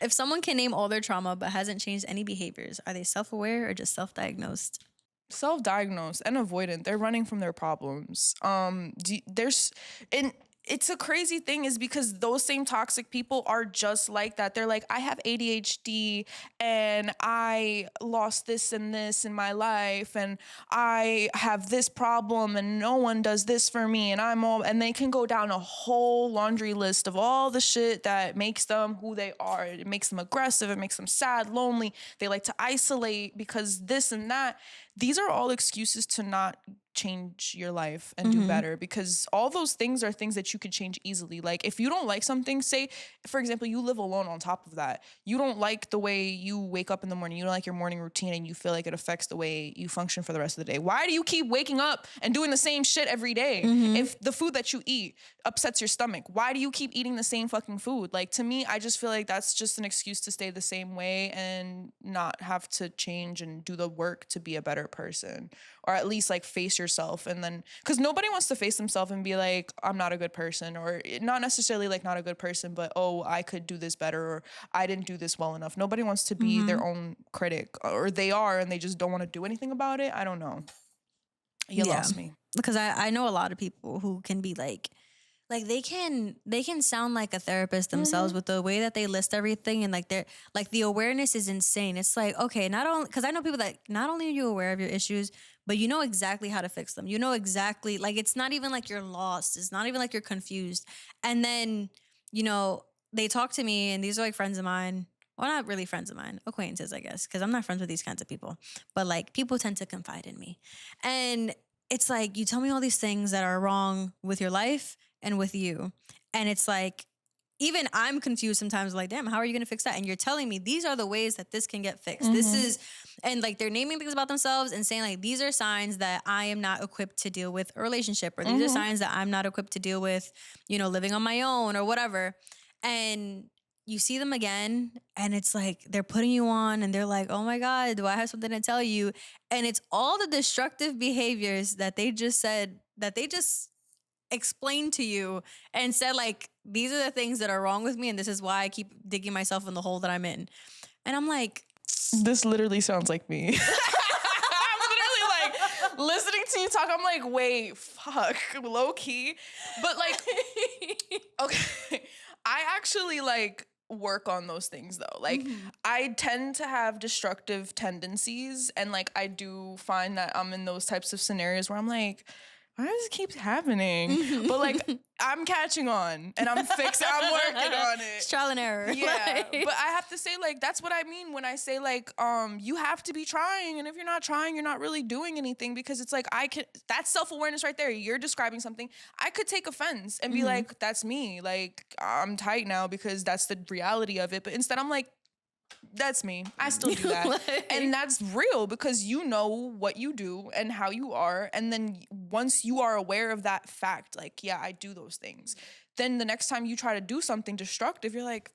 If someone can name all their trauma but hasn't changed any behaviors, are they self-aware or just self-diagnosed? Self-diagnosed and avoidant. They're running from their problems. It's a crazy thing is because those same toxic people are just like that. They're like, I have ADHD and I lost this and this in my life and I have this problem and no one does this for me and they can go down a whole laundry list of all the shit that makes them who they are. It makes them aggressive, it makes them sad, lonely. They like to isolate because this and that. These are all excuses to not change your life and do better, because all those things are things that you could change easily. Like, if you don't like something, say for example you live alone, on top of that you don't like the way you wake up in the morning, you don't like your morning routine, and you feel like it affects the way you function for the rest of the day. Why do you keep waking up and doing the same shit every day? If the food that you eat upsets your stomach, why do you keep eating the same fucking food? Like, to me, I just feel like that's just an excuse to stay the same way and not have to change and do the work to be a better person, or at least like face yourself. And then, because nobody wants to face themselves and be like, I'm not a good person, or not necessarily like not a good person, but oh, I could do this better, or I didn't do this well enough. Nobody wants to be their own critic, or they are and they just don't want to do anything about it. I don't know. You lost me. Because I know a lot of people who can be like they can sound like a therapist themselves with the way that they list everything, and like they're like, the awareness is insane. It's like, okay, not only, because I know people that not only are you aware of your issues, but you know exactly how to fix them. You know exactly, like, it's not even like you're lost. It's not even like you're confused. And then, you know, they talk to me, and these are like friends of mine. Well, not really friends of mine, acquaintances, I guess, because I'm not friends with these kinds of people. But like, people tend to confide in me. And it's like, you tell me all these things that are wrong with your life and with you. And it's like, even I'm confused sometimes, like, damn, how are you going to fix that? And you're telling me these are the ways that this can get fixed. This is, and like, they're naming things about themselves and saying like, these are signs that I am not equipped to deal with a relationship, or these are signs that I'm not equipped to deal with, you know, living on my own or whatever. And you see them again, and it's like, they're putting you on, and they're like, oh my God, do I have something to tell you? And it's all the destructive behaviors that they just said, that they just explained to you and said, like, these are the things that are wrong with me, and this is why I keep digging myself in the hole that I'm in. And I'm like, this literally sounds like me. I'm literally like listening to you talk. I'm like, wait, fuck, low key. But like, okay, I actually like work on those things though. Like, I tend to have destructive tendencies, and like, I do find that I'm in those types of scenarios where I'm like, why does it keep happening? But like, I'm catching on, and I'm working on it. it's trial and error. Yeah. But I have to say, like, that's what I mean when I say like, you have to be trying. And if you're not trying, you're not really doing anything, because it's like, that's self-awareness right there. You're describing something. I could take offense and be like, that's me. Like, I'm tight now because that's the reality of it. But instead I'm like, that's me. I still do that. Like, and that's real, because you know what you do and how you are. And then once you are aware of that fact, like, yeah, I do those things, then the next time you try to do something destructive, you're like,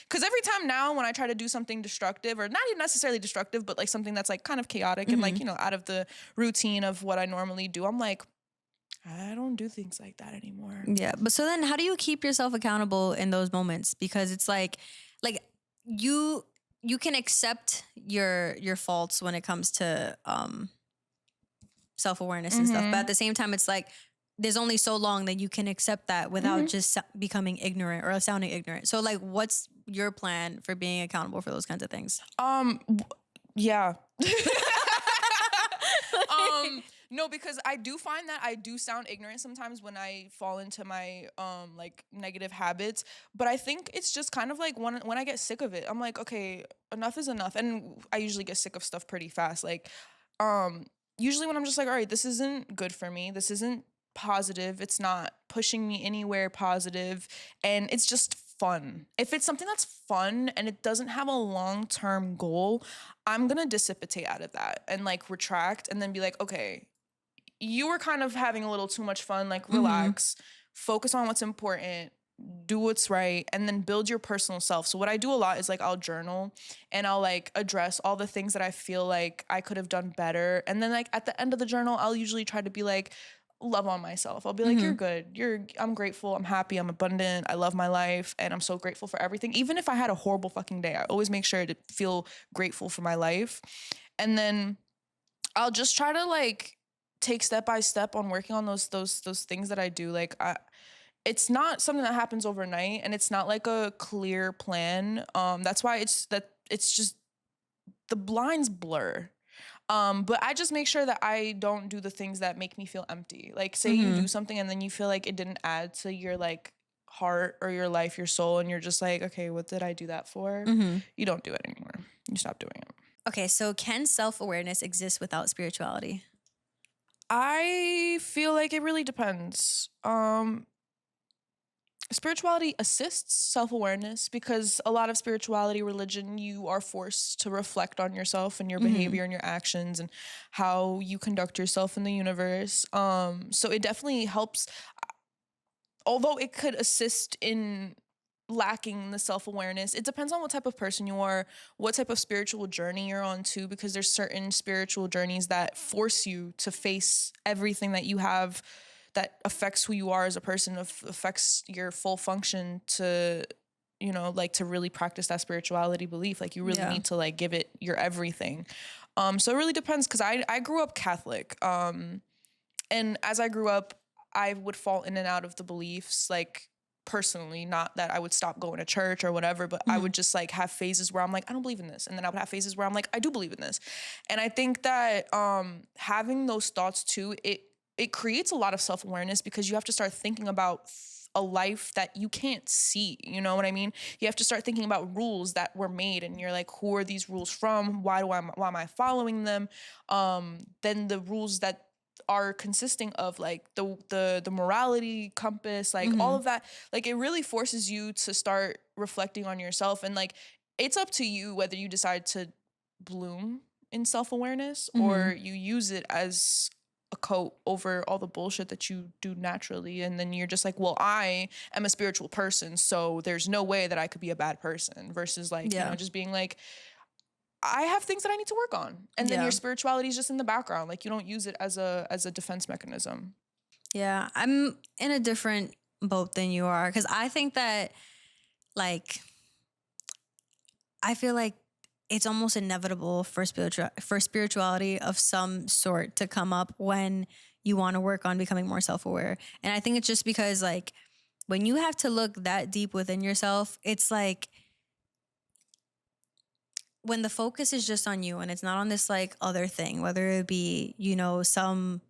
because every time now when I try to do something destructive, or not even necessarily destructive, but like something that's like kind of chaotic and like, you know, out of the routine of what I normally do, I'm like, I don't do things like that anymore. Yeah. But so then how do you keep yourself accountable in those moments? Because it's like you can accept your faults when it comes to self-awareness and stuff, but at the same time, it's like, there's only so long that you can accept that without just becoming ignorant or sounding ignorant. So like, what's your plan for being accountable for those kinds of things? Yeah. No, because I do find that I do sound ignorant sometimes when I fall into my like negative habits. But I think it's just kind of like when I get sick of it, I'm like, okay, enough is enough. And I usually get sick of stuff pretty fast. Like, usually when I'm just like, all right, this isn't good for me. This isn't positive. It's not pushing me anywhere positive. And it's just fun. If it's something that's fun and it doesn't have a long-term goal, I'm gonna dissipate out of that and like retract, and then be like, okay, you were kind of having a little too much fun, like relax, focus on what's important, do what's right, and then build your personal self. So what I do a lot is like I'll journal and I'll like address all the things that I feel like I could have done better. And then like at the end of the journal, I'll usually try to be like, love on myself. I'll be like, you're good. I'm grateful. I'm happy. I'm abundant. I love my life. And I'm so grateful for everything. Even if I had a horrible fucking day, I always make sure to feel grateful for my life. And then I'll just try to like take step by step on working on those things that I do. Like it's not something that happens overnight, and it's not like a clear plan. That's why it's just the blinds blur. But I just make sure that I don't do the things that make me feel empty. Like say you do something and then you feel like it didn't add to your like heart or your life, your soul, and you're just like, okay, what did I do that for? You don't do it anymore. You stop doing it. Okay, so can self-awareness exist without spirituality? I feel like it really depends. Spirituality assists self-awareness because a lot of spirituality, religion, you are forced to reflect on yourself and your behavior and your actions and how you conduct yourself in the universe. So it definitely helps, although it could assist in lacking the self-awareness. It depends on what type of person you are, what type of spiritual journey you're on too, because there's certain spiritual journeys that force you to face everything that you have that affects who you are as a person, affects your full function to, you know, like to really practice that spirituality belief. Like you really need to like give it your everything. So it really depends, because I grew up Catholic. And as I grew up, I would fall in and out of the beliefs, like personally, not that I would stop going to church or whatever, but I would just like have phases where I'm like, I don't believe in this. And then I would have phases where I'm like, I do believe in this. And I think that having those thoughts too, it creates a lot of self-awareness, because you have to start thinking about a life that you can't see. You know what I mean? You have to start thinking about rules that were made, and you're like, who are these rules from? Why am I following them? Then the rules that are consisting of like the morality compass, like all of that, like it really forces you to start reflecting on yourself. And like it's up to you whether you decide to bloom in self-awareness or you use it as a coat over all the bullshit that you do naturally. And then you're just like, well, I am a spiritual person, so there's no way that I could be a bad person, versus like, you know, just being like, I have things that I need to work on. And then your spirituality is just in the background. Like you don't use it as a defense mechanism. Yeah, I'm in a different boat than you are, because I think that like I feel like it's almost inevitable for spirituality of some sort to come up when you want to work on becoming more self-aware. And I think it's just because like when you have to look that deep within yourself, it's like when the focus is just on you and it's not on this like other thing, whether it be, you know, some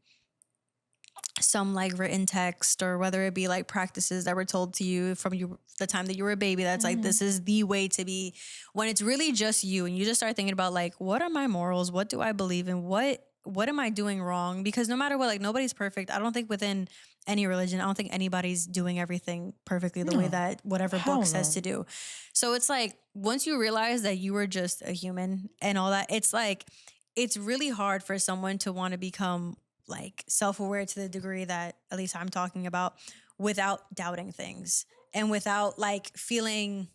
like written text, or whether it be like practices that were told to you from the time that you were a baby, that's like, this is the way to be. When it's really just you and you just start thinking about like, what are my morals? What do I believe in? What am I doing wrong? Because no matter what, like nobody's perfect. I don't think within any religion, I don't think anybody's doing everything perfectly the way that whatever book says to do. So it's like, once you realize that you were just a human and all that, it's like, it's really hard for someone to want to become like self-aware to the degree that at least I'm talking about, without doubting things and without like feeling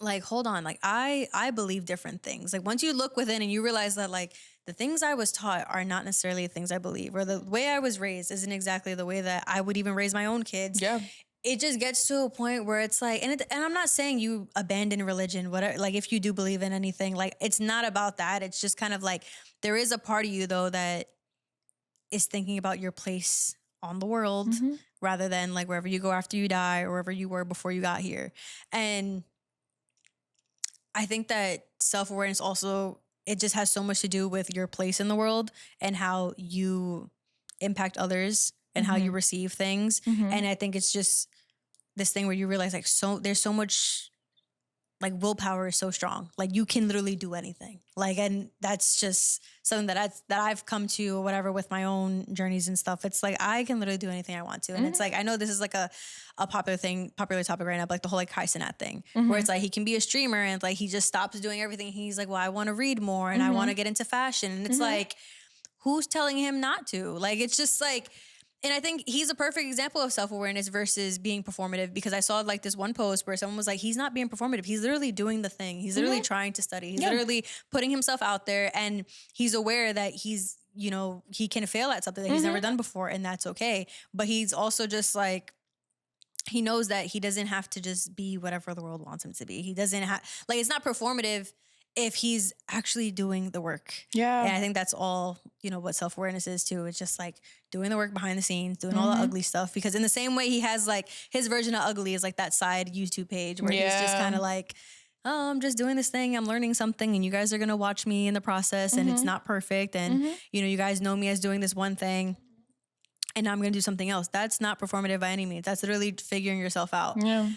like, hold on, like I believe different things. Like once you look within and you realize that like the things I was taught are not necessarily the things I believe, or the way I was raised isn't exactly the way that I would even raise my own kids. Yeah. It just gets to a point where it's like, and I'm not saying you abandon religion, whatever, like if you do believe in anything, like it's not about that. It's just kind of like, there is a part of you though that is thinking about your place on the world rather than like wherever you go after you die or wherever you were before you got here. And I think that self-awareness also, it just has so much to do with your place in the world and how you impact others and how you receive things. And I think it's just this thing where you realize like, so there's so much, like willpower is so strong. Like you can literally do anything. Like, and that's just something that I've come to or whatever with my own journeys and stuff. It's like, I can literally do anything I want to. And it's like, I know this is like a popular topic right now, but like the whole like Kai Cenat thing, where it's like, he can be a streamer and like, he just stops doing everything. He's like, well, I want to read more and I want to get into fashion. And it's like, who's telling him not to? Like, it's just like, And I think he's a perfect example of self-awareness versus being performative, because I saw like this one post where someone was like, he's not being performative. He's literally doing the thing. He's literally trying to study. He's literally putting himself out there, and he's aware that he's, you know, he can fail at something that he's never done before, and that's okay. But he's also just like, he knows that he doesn't have to just be whatever the world wants him to be. He doesn't have, like, it's not performative if he's actually doing the work. Yeah. And I think that's all, you know, what self-awareness is too. It's just like doing the work behind the scenes, doing all the ugly stuff. Because in the same way he has like his version of ugly is like that side YouTube page where he's just kind of like, oh, I'm just doing this thing. I'm learning something and you guys are going to watch me in the process and it's not perfect. And, you know, you guys know me as doing this one thing and now I'm going to do something else. That's not performative by any means. That's literally figuring yourself out. Yeah.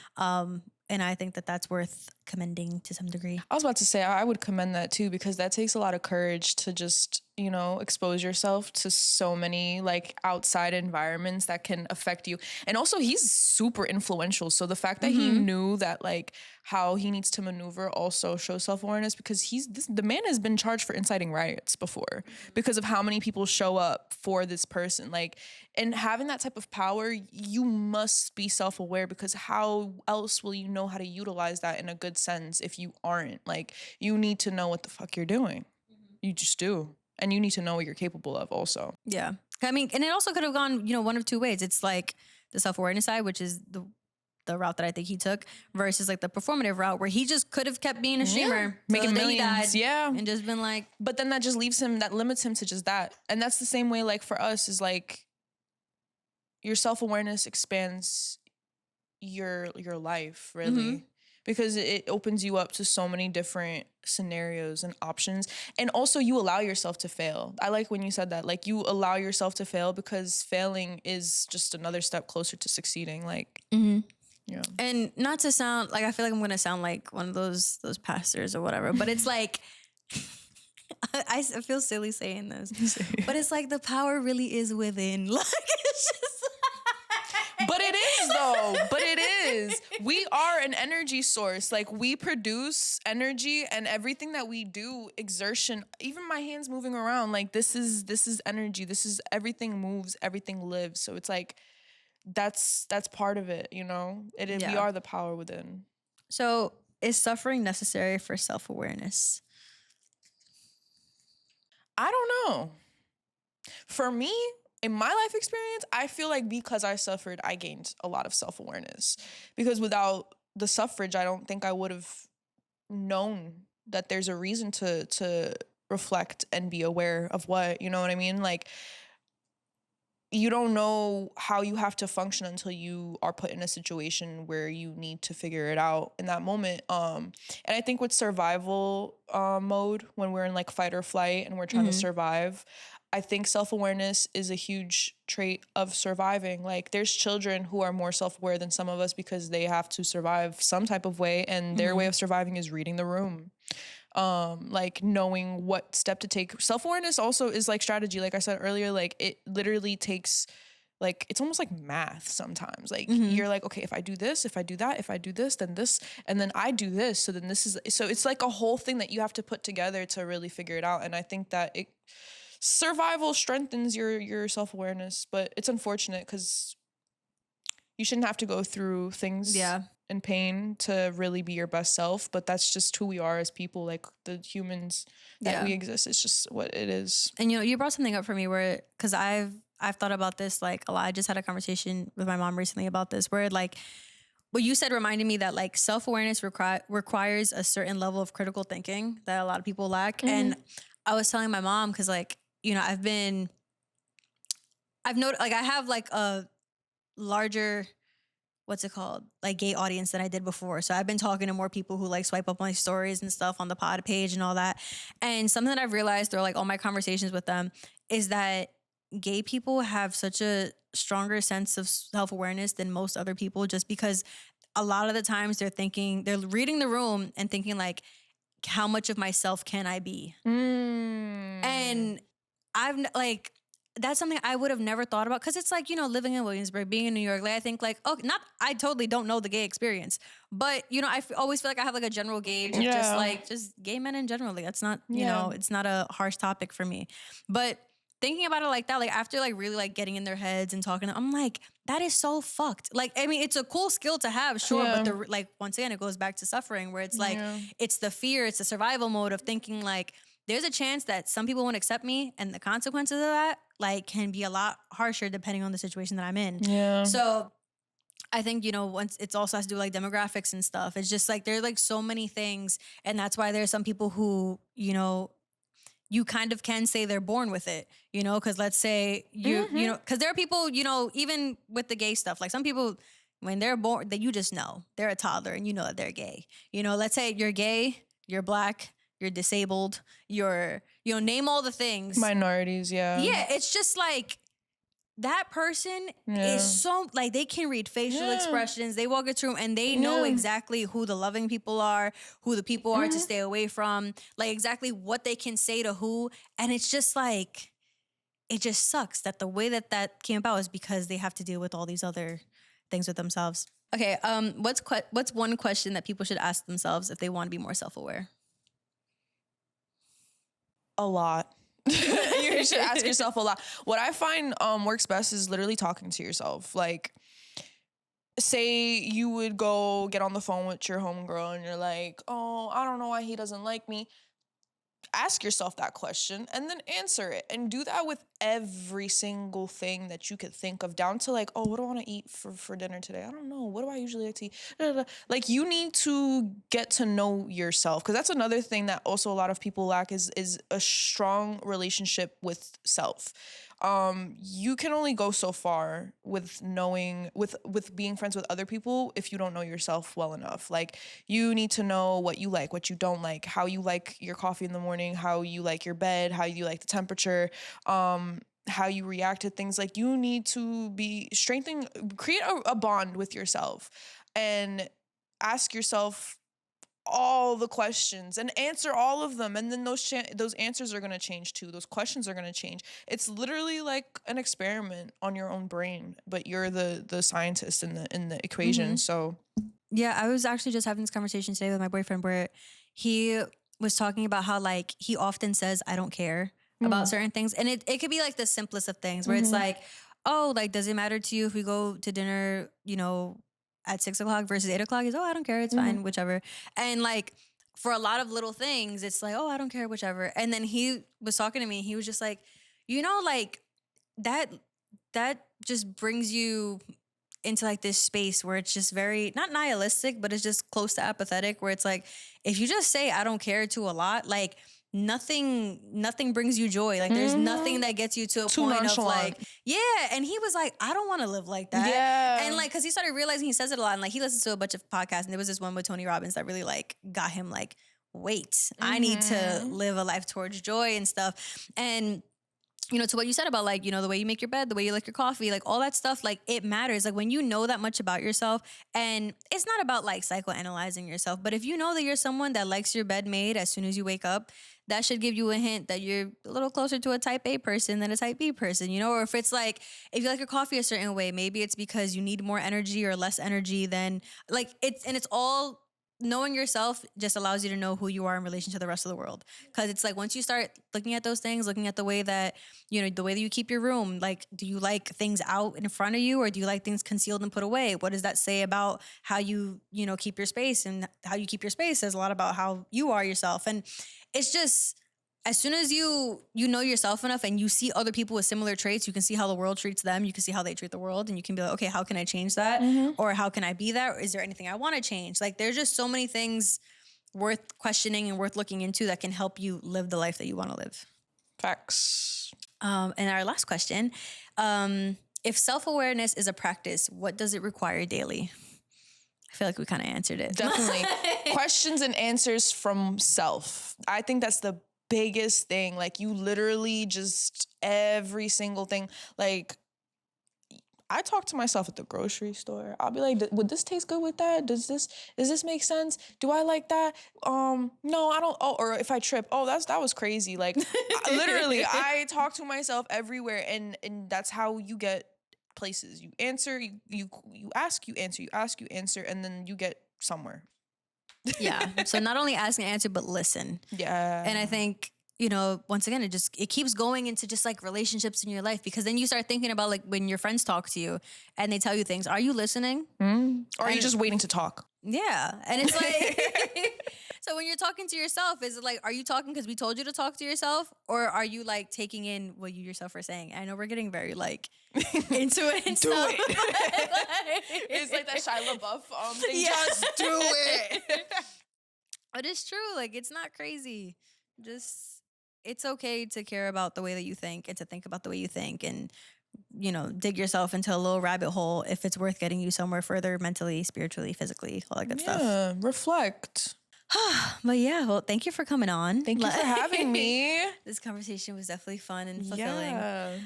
And I think that that's worth commending to some degree. I was about to say, I would commend that too, because that takes a lot of courage to just, you know, expose yourself to so many like outside environments that can affect you. And also he's super influential. So the fact that he knew that like how he needs to maneuver also shows self-awareness, because the man has been charged for inciting riots before because of how many people show up for this person. Like, and having that type of power, you must be self-aware, because how else will you know how to utilize that in a good sense if you aren't? Like, you need to know what the fuck you're doing. You just do. And you need to know what you're capable of also. Yeah. I mean, and it also could have gone, you know, one of two ways. It's like the self-awareness side, which is the route that I think he took, versus like the performative route where he just could have kept being a streamer, making millions, and just been like. But then that just limits him to just that. And that's the same way like for us is like your self-awareness expands your life really. Because it opens you up to so many different scenarios and options. And also you allow yourself to fail. I like when you said that, like you allow yourself to fail, because failing is just another step closer to succeeding. Like, yeah. And not to sound like, I feel like I'm going to sound like one of those pastors or whatever, but it's like, I feel silly saying this, but it's like the power really is within. Like, it's just But it is though. But it is. We are an energy source. Like we produce energy, and everything that we do, exertion, even my hands moving around, like this is energy. This is everything moves, everything lives. So it's like that's part of it, you know? We are the power within. So is suffering necessary for self-awareness? I don't know. For me, in my life experience, I feel like because I suffered, I gained a lot of self-awareness. Because without the suffrage, I don't think I would have known that there's a reason to reflect and be aware of what, you know what I mean? Like, you don't know how you have to function until you are put in a situation where you need to figure it out in that moment. And I think with survival mode, when we're in like fight or flight and we're trying to survive, I think self-awareness is a huge trait of surviving. Like there's children who are more self-aware than some of us because they have to survive some type of way, and their way of surviving is reading the room. Like knowing what step to take. Self-awareness also is like strategy. Like I said earlier, like it literally takes, like, it's almost like math sometimes. Like you're like, okay, if I do this, if I do that, if I do this, then this, and then I do this. So then this is, so it's like a whole thing that you have to put together to really figure it out. And I think that survival strengthens your self-awareness, but it's unfortunate because you shouldn't have to go through things and pain to really be your best self, but that's just who we are as people, like the humans that we exist. It's just what it is. And you know, you brought something up for me where, because I've thought about this like a lot. I just had a conversation with my mom recently about this, where like what you said reminded me that like self-awareness requires a certain level of critical thinking that a lot of people lack. And I was telling my mom, because like, you know, I've noticed, like I have like a larger, what's it called, like gay audience than I did before. So I've been talking to more people who like swipe up my stories and stuff on the pod page and all that. And something that I've realized through like all my conversations with them is that gay people have such a stronger sense of self-awareness than most other people, just because a lot of the times they're reading the room and thinking like, how much of myself can I be? And I've like, that's something I would have never thought about, because it's like, you know, living in Williamsburg, being in New York, like I think like, okay, I totally don't know the gay experience, but you know, I always feel like I have like a general gauge of just gay men in general. Like that's not, you know, it's not a harsh topic for me. But thinking about it like that, like after like really like getting in their heads and talking, I'm like, that is so fucked. Like, I mean, it's a cool skill to have, sure, but the like once again, it goes back to suffering, where it's like it's the fear, it's the survival mode of thinking like there's a chance that some people won't accept me, and the consequences of that like can be a lot harsher depending on the situation that I'm in. Yeah. So I think, you know, once it's also has to do like demographics and stuff. It's just like there's like so many things, and that's why there's some people who, you know, you kind of can say they're born with it, you know, because let's say you know, because there are people, you know, even with the gay stuff, like some people, when they're born, that you just know they're a toddler and you know that they're gay. You know, let's say you're gay, you're black, you're disabled, you're, you know, name all the things. Minorities, yeah. Yeah, it's just like that person is so like they can read facial expressions. They walk into a room and they know exactly who the loving people are, who the people are to stay away from, like exactly what they can say to who. And it's just like, it just sucks that the way that that came about is because they have to deal with all these other things with themselves. Okay, what's one question that people should ask themselves if they want to be more self-aware? A lot. You should ask yourself a lot. What I find works best is literally talking to yourself. Like, say you would go get on the phone with your homegirl and you're like, oh, I don't know why he doesn't like me. Ask yourself that question and then answer it, and do that with every single thing that you could think of, down to like, oh, what do I want to eat for dinner today? I don't know. What do I usually like to eat? Like, you need to get to know yourself, because that's another thing that also a lot of people lack is a strong relationship with self. You can only go so far with knowing, with being friends with other people, if you don't know yourself well enough. Like, you need to know what you like, what you don't like, how you like your coffee in the morning, how you like your bed, how you like the temperature, how you react to things. Like, you need to be create a bond with yourself, and ask yourself all the questions and answer all of them, and then those answers are going to change too. Those questions are going to change. It's literally like an experiment on your own brain, but you're the scientist in the equation. So yeah, I was actually just having this conversation today with my boyfriend where he was talking about how like he often says I don't care about certain things, and it could be like the simplest of things where it's like, oh, like, does it matter to you if we go to dinner, you know, at 6 o'clock versus 8 o'clock? He's, oh, I don't care. It's fine, whichever. And like, for a lot of little things, it's like, oh, I don't care, whichever. And then he was talking to me. He was just like, you know, like that just brings you into like this space where it's just very, not nihilistic, but it's just close to apathetic, where it's like, if you just say, I don't care to a lot, like, nothing brings you joy. Like, there's nothing that gets you to a point of like, yeah. And he was like, I don't want to live like that. Yeah. And like, cause he started realizing he says it a lot, and like he listens to a bunch of podcasts, and there was this one with Tony Robbins that really like got him like, wait, I need to live a life towards joy and stuff. And you know, to what you said about like, you know, the way you make your bed, the way you like your coffee, like all that stuff, like it matters. Like when you know that much about yourself, and it's not about like psychoanalyzing yourself, but if you know that you're someone that likes your bed made as soon as you wake up, that should give you a hint that you're a little closer to a type A person than a type B person, you know? Or if it's like, if you like your coffee a certain way, maybe it's because you need more energy or less energy than like it's all, knowing yourself just allows you to know who you are in relation to the rest of the world. Because it's like, once you start looking at those things, looking at the way that, you know, the way that you keep your room, like, do you like things out in front of you, or do you like things concealed and put away? What does that say about how you know, keep your space? And how you keep your space says a lot about how you are yourself. And it's just, as soon as you know yourself enough and you see other people with similar traits, you can see how the world treats them. You can see how they treat the world, and you can be like, okay, how can I change that? Or how can I be that? Or is there anything I want to change? Like, there's just so many things worth questioning and worth looking into that can help you live the life that you want to live. Facts. And our last question, if self-awareness is a practice, what does it require daily? I feel like we kind of answered it. Definitely. Questions and answers from self. I think that's the biggest thing. Like, you literally just, every single thing. Like, I talk to myself at the grocery store. I'll be like, would this taste good with that? Does this make sense? Do I like that? No, I don't. Oh, or if I trip, oh, that was crazy. Like, literally, I talk to myself everywhere, and that's how you get places. You answer, you ask, you answer, you ask, you answer, and then you get somewhere. Yeah. So not only ask and answer, but listen. Yeah. And I think, you know, once again, it keeps going into just like relationships in your life, because then you start thinking about like when your friends talk to you and they tell you things, are you listening? Or are you just waiting to talk? Yeah. And it's like, so when you're talking to yourself, is it like, are you talking because we told you to talk to yourself? Or are you like taking in what you yourself are saying? I know we're getting very like into it and Do stuff. it. It's like that Shia LaBeouf thing. Yeah. Just do it. But it's true. Like, it's not crazy. Just, it's okay to care about the way that you think and to think about the way you think, and, you know, dig yourself into a little rabbit hole if it's worth getting you somewhere further mentally, spiritually, physically, all that good stuff. Yeah, reflect. But yeah, well, thank you for coming on. Thank you for having me. This conversation was definitely fun and fulfilling. Yeah.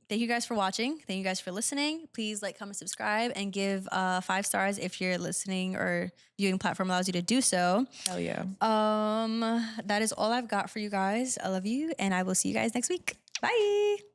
Thank you guys for watching. Thank you guys for listening. Please like, comment, subscribe, and give 5 stars if your listening or viewing platform allows you to do so. Hell yeah. That is all I've got for you guys. I love you, and I will see you guys next week. Bye.